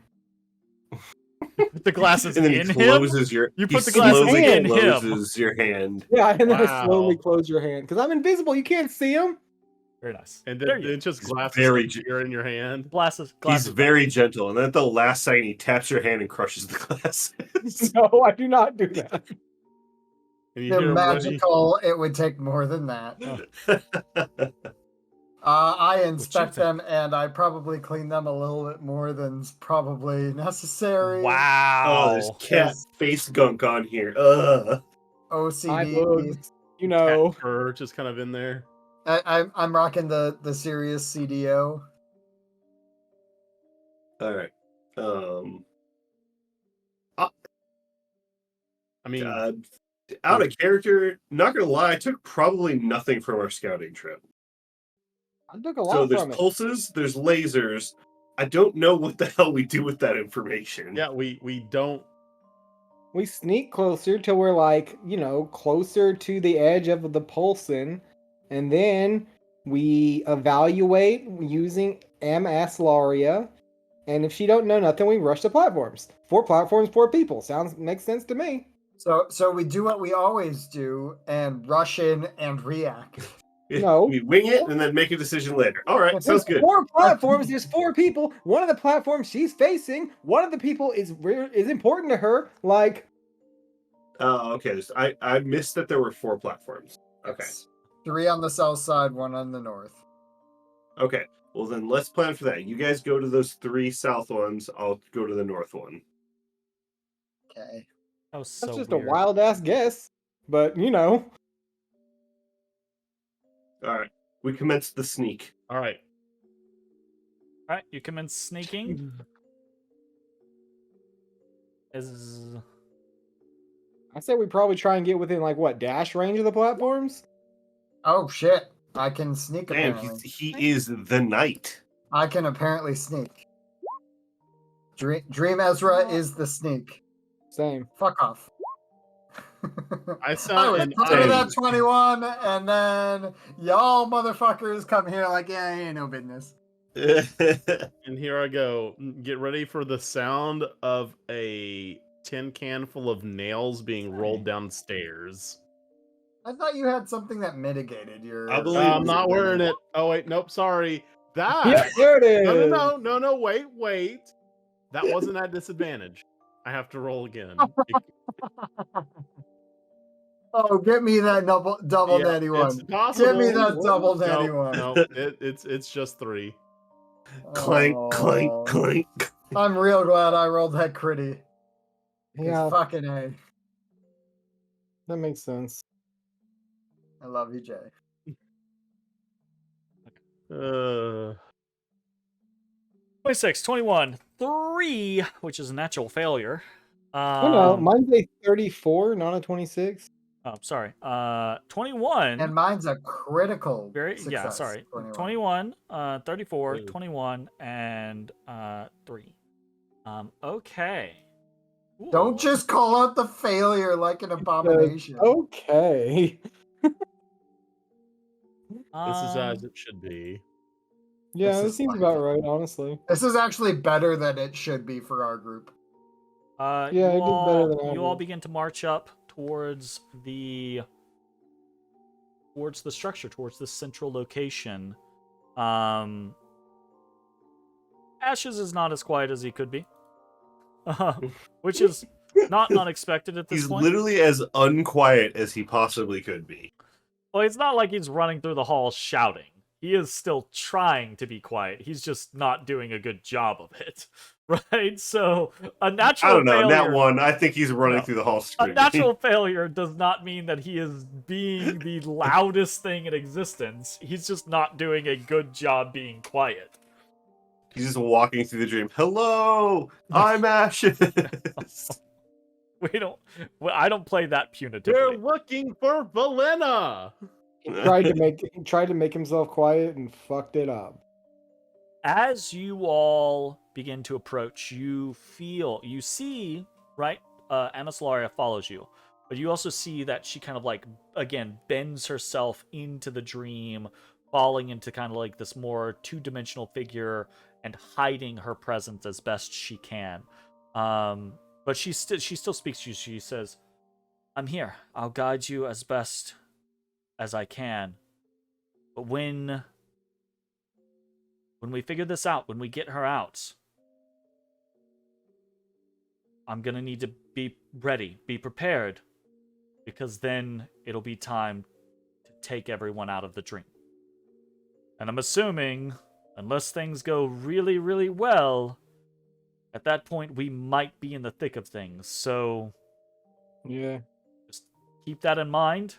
Put the glasses and then in he closes him. You put the glasses in closes your hand. Yeah, and then I slowly close your hand because I'm invisible. You can't see him. Very nice. And then it's just glasses appear in your hand. Glasses. He's very gentle, and then at the last second, he taps your hand and crushes the glasses. No, I do not do that. They're magical. It would take more than that. I inspect them, and I probably clean them a little bit more than's probably necessary. Wow. Oh, there's cat face gunk on here. OCD. You know. Cat fur just kind of in there. I'm rocking the serious CDO. All right. I mean, out of character, not gonna lie, I took probably nothing from our scouting trip. I took a lot So from there's pulses, there's lasers. I don't know what the hell we do with that information. Yeah, we don't. We sneak closer till we're like, closer to the edge of the pulsing, and then we evaluate using MS Laria. And if she don't know nothing, we rush the platforms. 4 platforms, 4 people. Makes sense to me. So we do what we always do and rush in and react. No. We wing it and then make a decision later. All right, sounds good. 4 platforms, there's 4 people. One of the platforms she's facing, one of the people is important to her. Like, oh, okay. So I missed that there were 4 platforms. Okay. 3 on the south side, 1 on the north. Okay. Well, then let's plan for that. You guys go to those 3 south ones. I'll go to the north one. Okay. That's just weird. A wild ass guess, but All right. We commence the sneak. All right. All right. You commence sneaking. I say we probably try and get within dash range of the platforms. Oh shit! I can sneak. Damn, apparently. he is the knight. I can apparently sneak. Dream Ezrah is the sneak. Same. Fuck off. I saw was part of that 21, and then y'all motherfuckers come here like, yeah, ain't no business. And here I go. Get ready for the sound of a tin can full of nails being rolled downstairs. I thought you had something that mitigated your. I believe I'm not wearing it. Oh wait, nope, sorry. That. Yeah, there it is. No, wait. That wasn't at disadvantage. I have to roll again. Oh, get me that double natty one. It's possible. Get me that double natty one. No, it's just 3. Clank, clank, clank. I'm real glad I rolled that critty. Yeah. Fucking A. That makes sense. I love you, Jay. 26, 21, 3, which is a natural failure. No, mine's a 34, not a 26. Oh, sorry. 21. And mine's a critical success. Yeah, sorry. 21, 34, 21, and 3. Okay. Ooh. Don't just call out the failure like an abomination. Okay. This is as it should be. Yeah, this seems about right, honestly. This is actually better than it should be for our group. Yeah, it did better than I you all begin to march up towards the structure, towards the central location. Ashes is not as quiet as he could be, which is Not unexpected at this He's point. literally as unquiet as he possibly could be. Well, it's not like he's running through the hall shouting. He is still trying to be quiet. He's just not doing a good job of it. Right? So, a natural I don't know. failure... That one, I think he's running No. through the hall A screaming. natural failure does not mean that he is being the loudest thing in existence. He's just not doing a good job being quiet. He's just walking through the dream. Hello, I'm Ashes. I don't play that They're punitively. looking for Valena. He tried to make himself quiet and fucked it up. As you all begin to approach, you see, right? Anna Solaria follows you, but you also see that she kind of like, again, bends herself into the dream, falling into kind of like this more two-dimensional figure and hiding her presence as best she can. But she still speaks to you. She says, "I'm here. I'll guide you as best as I can. But when we figure this out, when we get her out, I'm gonna need to be ready, be prepared, because then it'll be time to take everyone out of the dream. And I'm assuming, unless things go really, really well, at that point we might be in the thick of things. So Yeah, just keep that in mind.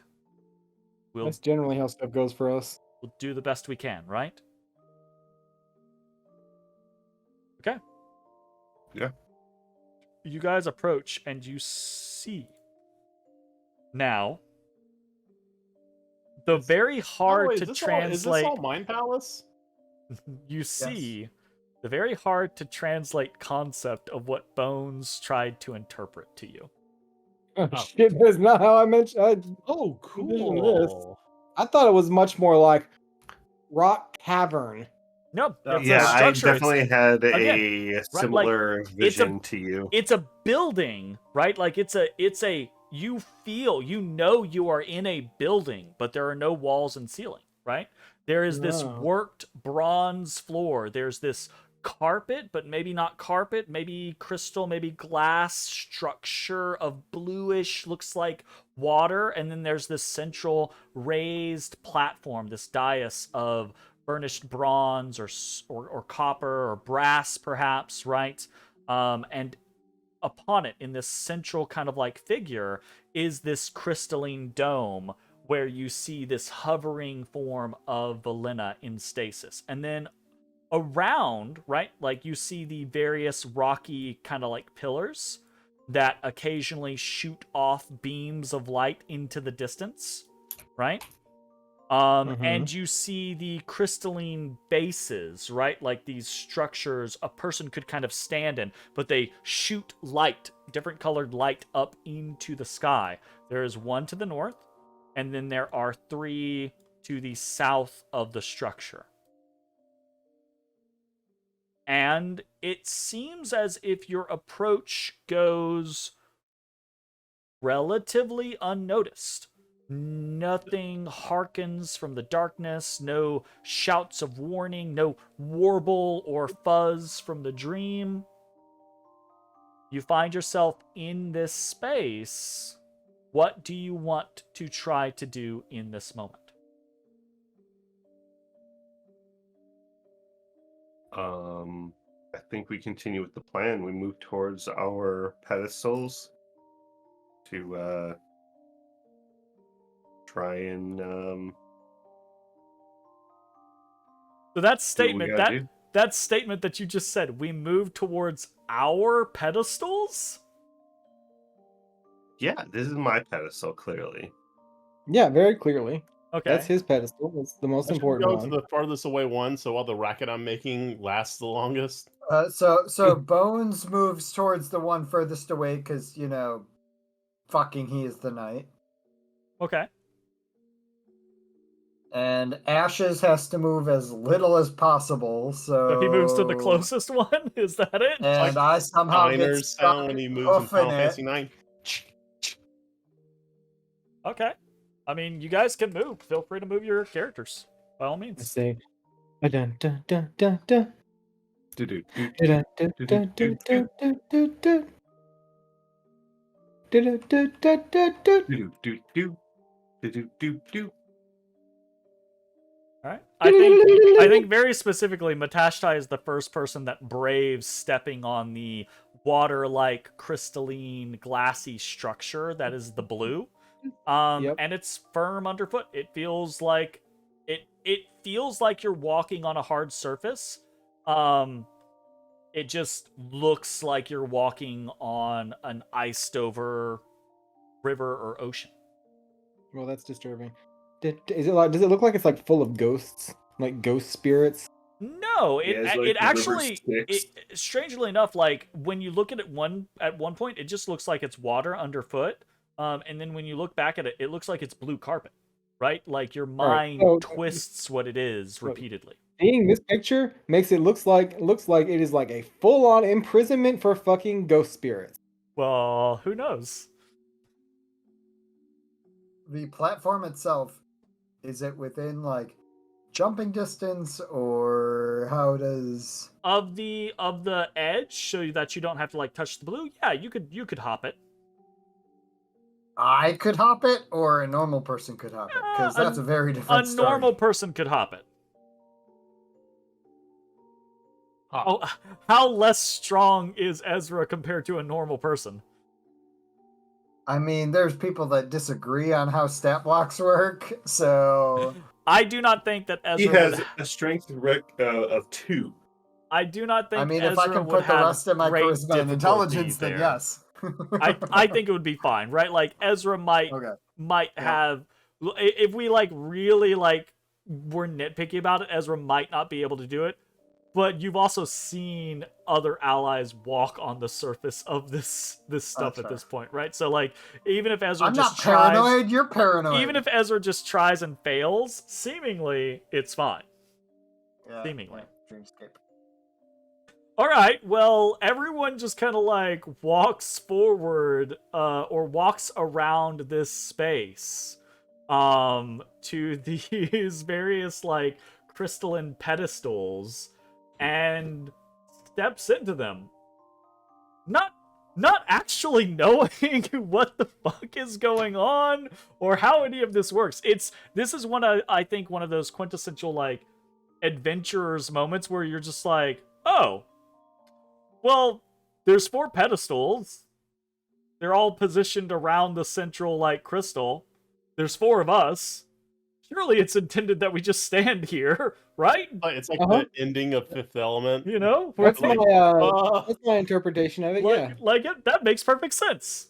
that's generally how stuff goes for us. We'll do the best we can, right?" Okay. Yeah. You guys approach and you see now the very hard to translate. Is this all Mind Palace? You see the very hard to translate concept of what Bones tried to interpret to you. Oh, shit, that's not how I mentioned. Oh, envisioned this. I thought it was much more like rock cavern. No, it's Yeah, a I structure. definitely had again, a similar vision to you. It's a building, right? Like it's a you feel, you are in a building, but there are no walls and ceiling, right? There is this Wow. worked bronze floor. There's this carpet, but maybe not carpet, maybe crystal, maybe glass structure of bluish, looks like water, and then there's this central raised platform, this dais of burnished bronze or copper or brass, perhaps, right? And upon it, in this central kind of like figure, is this crystalline dome where you see this hovering form of Valena in stasis. And then around, right, like you see the various rocky kind of like pillars that occasionally shoot off beams of light into the distance, right? And you see the crystalline bases, right? Like these structures a person could kind of stand in, but they shoot light, different colored light up into the sky. There is one to the north, and then there are 3 to the south of the structure. And it seems as if your approach goes relatively unnoticed. Nothing harkens from the darkness, no shouts of warning, no warble or fuzz from the dream. You find yourself in this space. What do you want to try to do in this moment? I think we continue with the plan. We move towards our pedestals to try and So that do what we statement, gotta do. that statement that you just said, we move towards our pedestals? Yeah, this is my pedestal, clearly. Yeah, very clearly. Okay. That's his pedestal. That's the most I should important go one. to the farthest away one, so all the racket I'm making lasts the longest. So Bones moves towards the one furthest away because, fucking he is the knight. Okay. And Ashes has to move as little as possible, so... So he moves to the closest one? Is that it? And I somehow get Diners stuck sound when he moves in hoofing Final it. Fantasy 9. Okay. I mean, you guys can move. Feel free to move your characters, by all I means. say, dun dun dun dun dun. Do-do. Dun dun dun dun dun dun dun. Do-do-do-do-do-do. Do do do do do do. All right. I think very specifically, Matashtai is the first person that braves stepping on the water-like, crystalline, glassy structure that is the blue. Yep. And it's firm underfoot. It feels like you're walking on a hard surface. It just looks like you're walking on an iced over river or ocean. Well, that's disturbing. Is it like? Does it look like it's like full of ghosts, like ghost spirits? No, it Yeah, it's like it the river actually, strangely enough, like when you look at it at one point, it just looks like it's water underfoot. And then when you look back at it, it looks like it's blue carpet, right? Like your mind twists what it is repeatedly. Seeing this picture makes it looks like it is like a full-on imprisonment for fucking ghost spirits. Well, who knows? The platform itself, is it within like jumping distance, or how does Of the edge, so that you don't have to like touch the blue. Yeah, you could hop it. I could hop it, or a normal person could hop it? Because that's a very different story. A normal person could hop it. Oh, how less strong is Ezrah compared to a normal person? I mean, there's people that disagree on how stat blocks work, so I do not think that Ezrah He has a strength of 2. I do not think. I mean, Ezrah if I can would put the have rest of my great charisma and difficulty intelligence, then there. yes. I think it would be fine, right? Like Ezrah might Yeah. have, if we like really like were nitpicky about it, Ezrah might not be able to do it. But you've also seen other allies walk on the surface of this stuff at this point, right? So like, even if Ezrah I'm just not tries, paranoid. You're paranoid. even if Ezrah just tries and fails, seemingly it's fine. Yeah, Seemingly. yeah, dreamscape. All right, well, everyone just kind of like walks forward or walks around this space to these various like crystalline pedestals and steps into them. Not actually knowing what the fuck is going on or how any of this works. This is I think one of those quintessential like adventurers moments where you're just like, oh, well, there's 4 pedestals. They're all positioned around the central, like, crystal. There's 4 of us. Surely it's intended that we just stand here, right? It's like the ending of Fifth Element. You know? That's Like, that's my interpretation of it. Yeah. Like that makes perfect sense.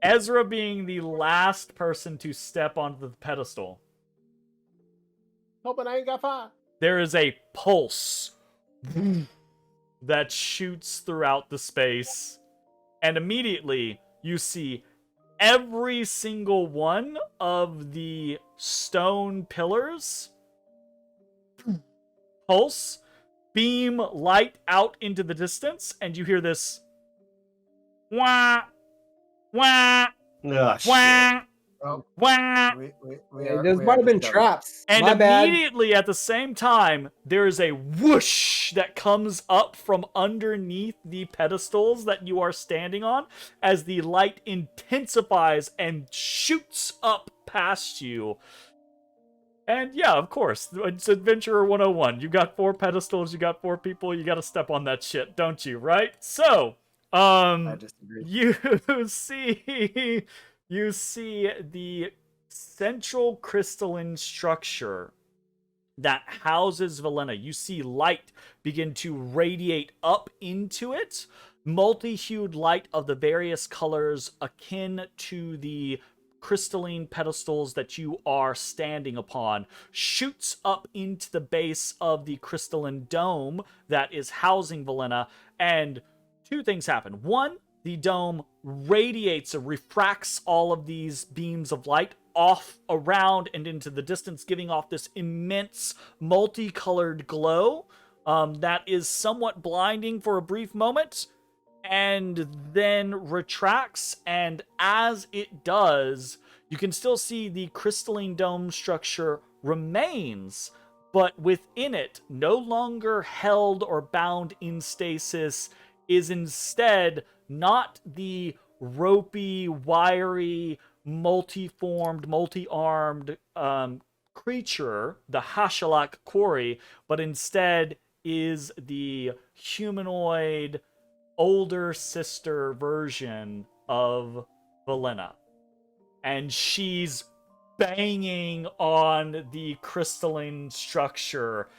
Ezrah being the last person to step onto the pedestal. hoping I ain't got 5. There is a pulse that shoots throughout the space, and immediately you see every single one of the stone pillars pulse, beam light out into the distance, and you hear this wah, wah, Oh, shit. wah, Oh, wah. Those might have been traps. And My bad. immediately at the same time, there is a whoosh that comes up from underneath the pedestals that you are standing on as the light intensifies and shoots up past you. And yeah, of course, it's Adventurer 101. You got 4 pedestals, you got 4 people, you gotta step on that shit, don't you, right? So, I disagree. you see the central crystalline structure that houses Velena. You see light begin to radiate up into it, multi-hued light of the various colors akin to the crystalline pedestals that you are standing upon shoots up into the base of the crystalline dome that is housing Velena, and 2 things happen. 1, the dome radiates or refracts all of these beams of light off, around, and into the distance, giving off this immense multicolored glow that is somewhat blinding for a brief moment, and then retracts, and as it does, you can still see the crystalline dome structure remains, but within it, no longer held or bound in stasis, is instead not the ropey, wiry, multi-formed, multi-armed creature, the Hashalak quarry, but instead is the humanoid, older sister version of Valena. And she's banging on the crystalline structure,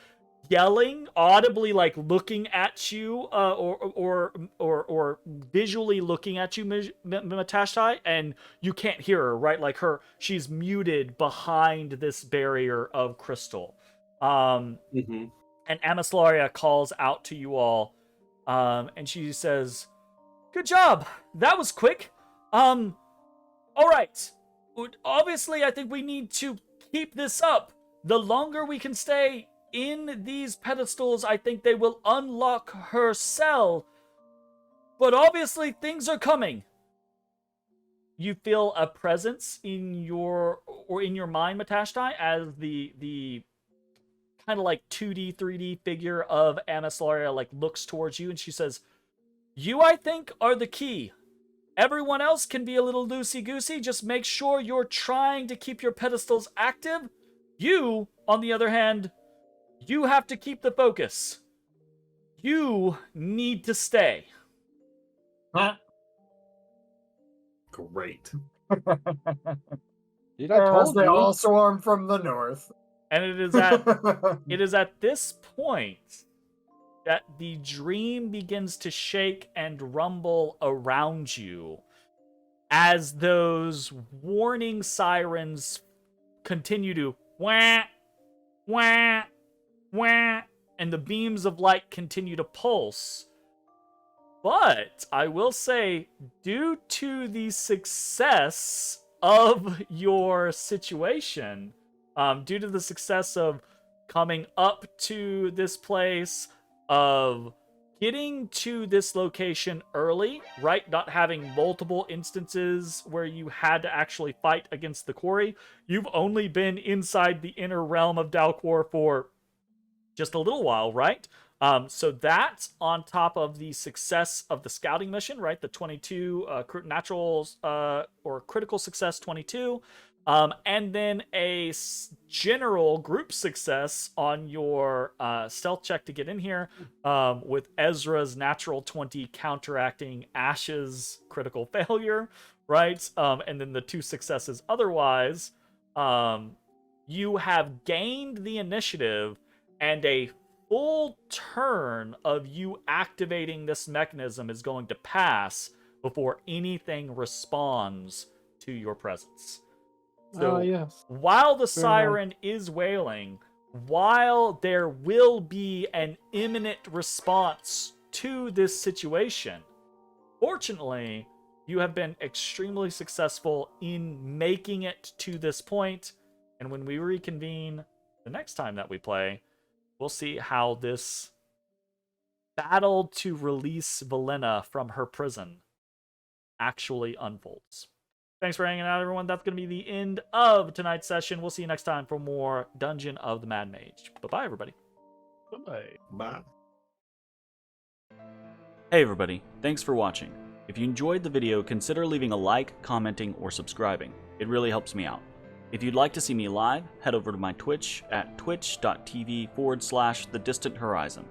yelling audibly, like looking at you, or visually looking at you, Matashtai, and you can't hear her, right? Like she's muted behind this barrier of crystal. And Amislaria calls out to you all, and she says, "Good job. That was quick. All right. Obviously, I think we need to keep this up. The longer we can stay in these pedestals, I think they will unlock her cell. But obviously, things are coming." You feel a presence in your mind, Matashtai, as the kind of like 2D, 3D figure of Amislaria like looks towards you, and she says, "You, I think, are the key. Everyone else can be a little loosey-goosey. Just make sure you're trying to keep your pedestals active. You, on the other hand, you have to keep the focus. You need to stay." Huh? Great. Dude, I told As they you. all swarm from the north. And it is at this point that the dream begins to shake and rumble around you as those warning sirens continue to wah, wah, wah, and the beams of light continue to pulse. But I will say, due to the success of your situation, due to the success of coming up to this place, of getting to this location early, right? Not having multiple instances where you had to actually fight against the quarry. You've only been inside the inner realm of Dalcor for just a little while, right? So that's on top of the success of the scouting mission, right? The 22 natural or critical success 22. And then a general group success on your stealth check to get in here, with Ezra's natural 20 counteracting Ash's critical failure, right? And then the 2 successes otherwise. You have gained the initiative, and a full turn of you activating this mechanism is going to pass before anything responds to your presence. So yes. while the siren is wailing, while there will be an imminent response to this situation, fortunately, you have been extremely successful in making it to this point. And when we reconvene the next time that we play, we'll see how this battle to release Valena from her prison actually unfolds. Thanks for hanging out, everyone. That's going to be the end of tonight's session. We'll see you next time for more Dungeon of the Mad Mage. Bye-bye, everybody. Bye-bye. Bye. Hey, everybody. Thanks for watching. If you enjoyed the video, consider leaving a like, commenting, or subscribing. It really helps me out. If you'd like to see me live, head over to my Twitch at twitch.tv/thedistanthorizon.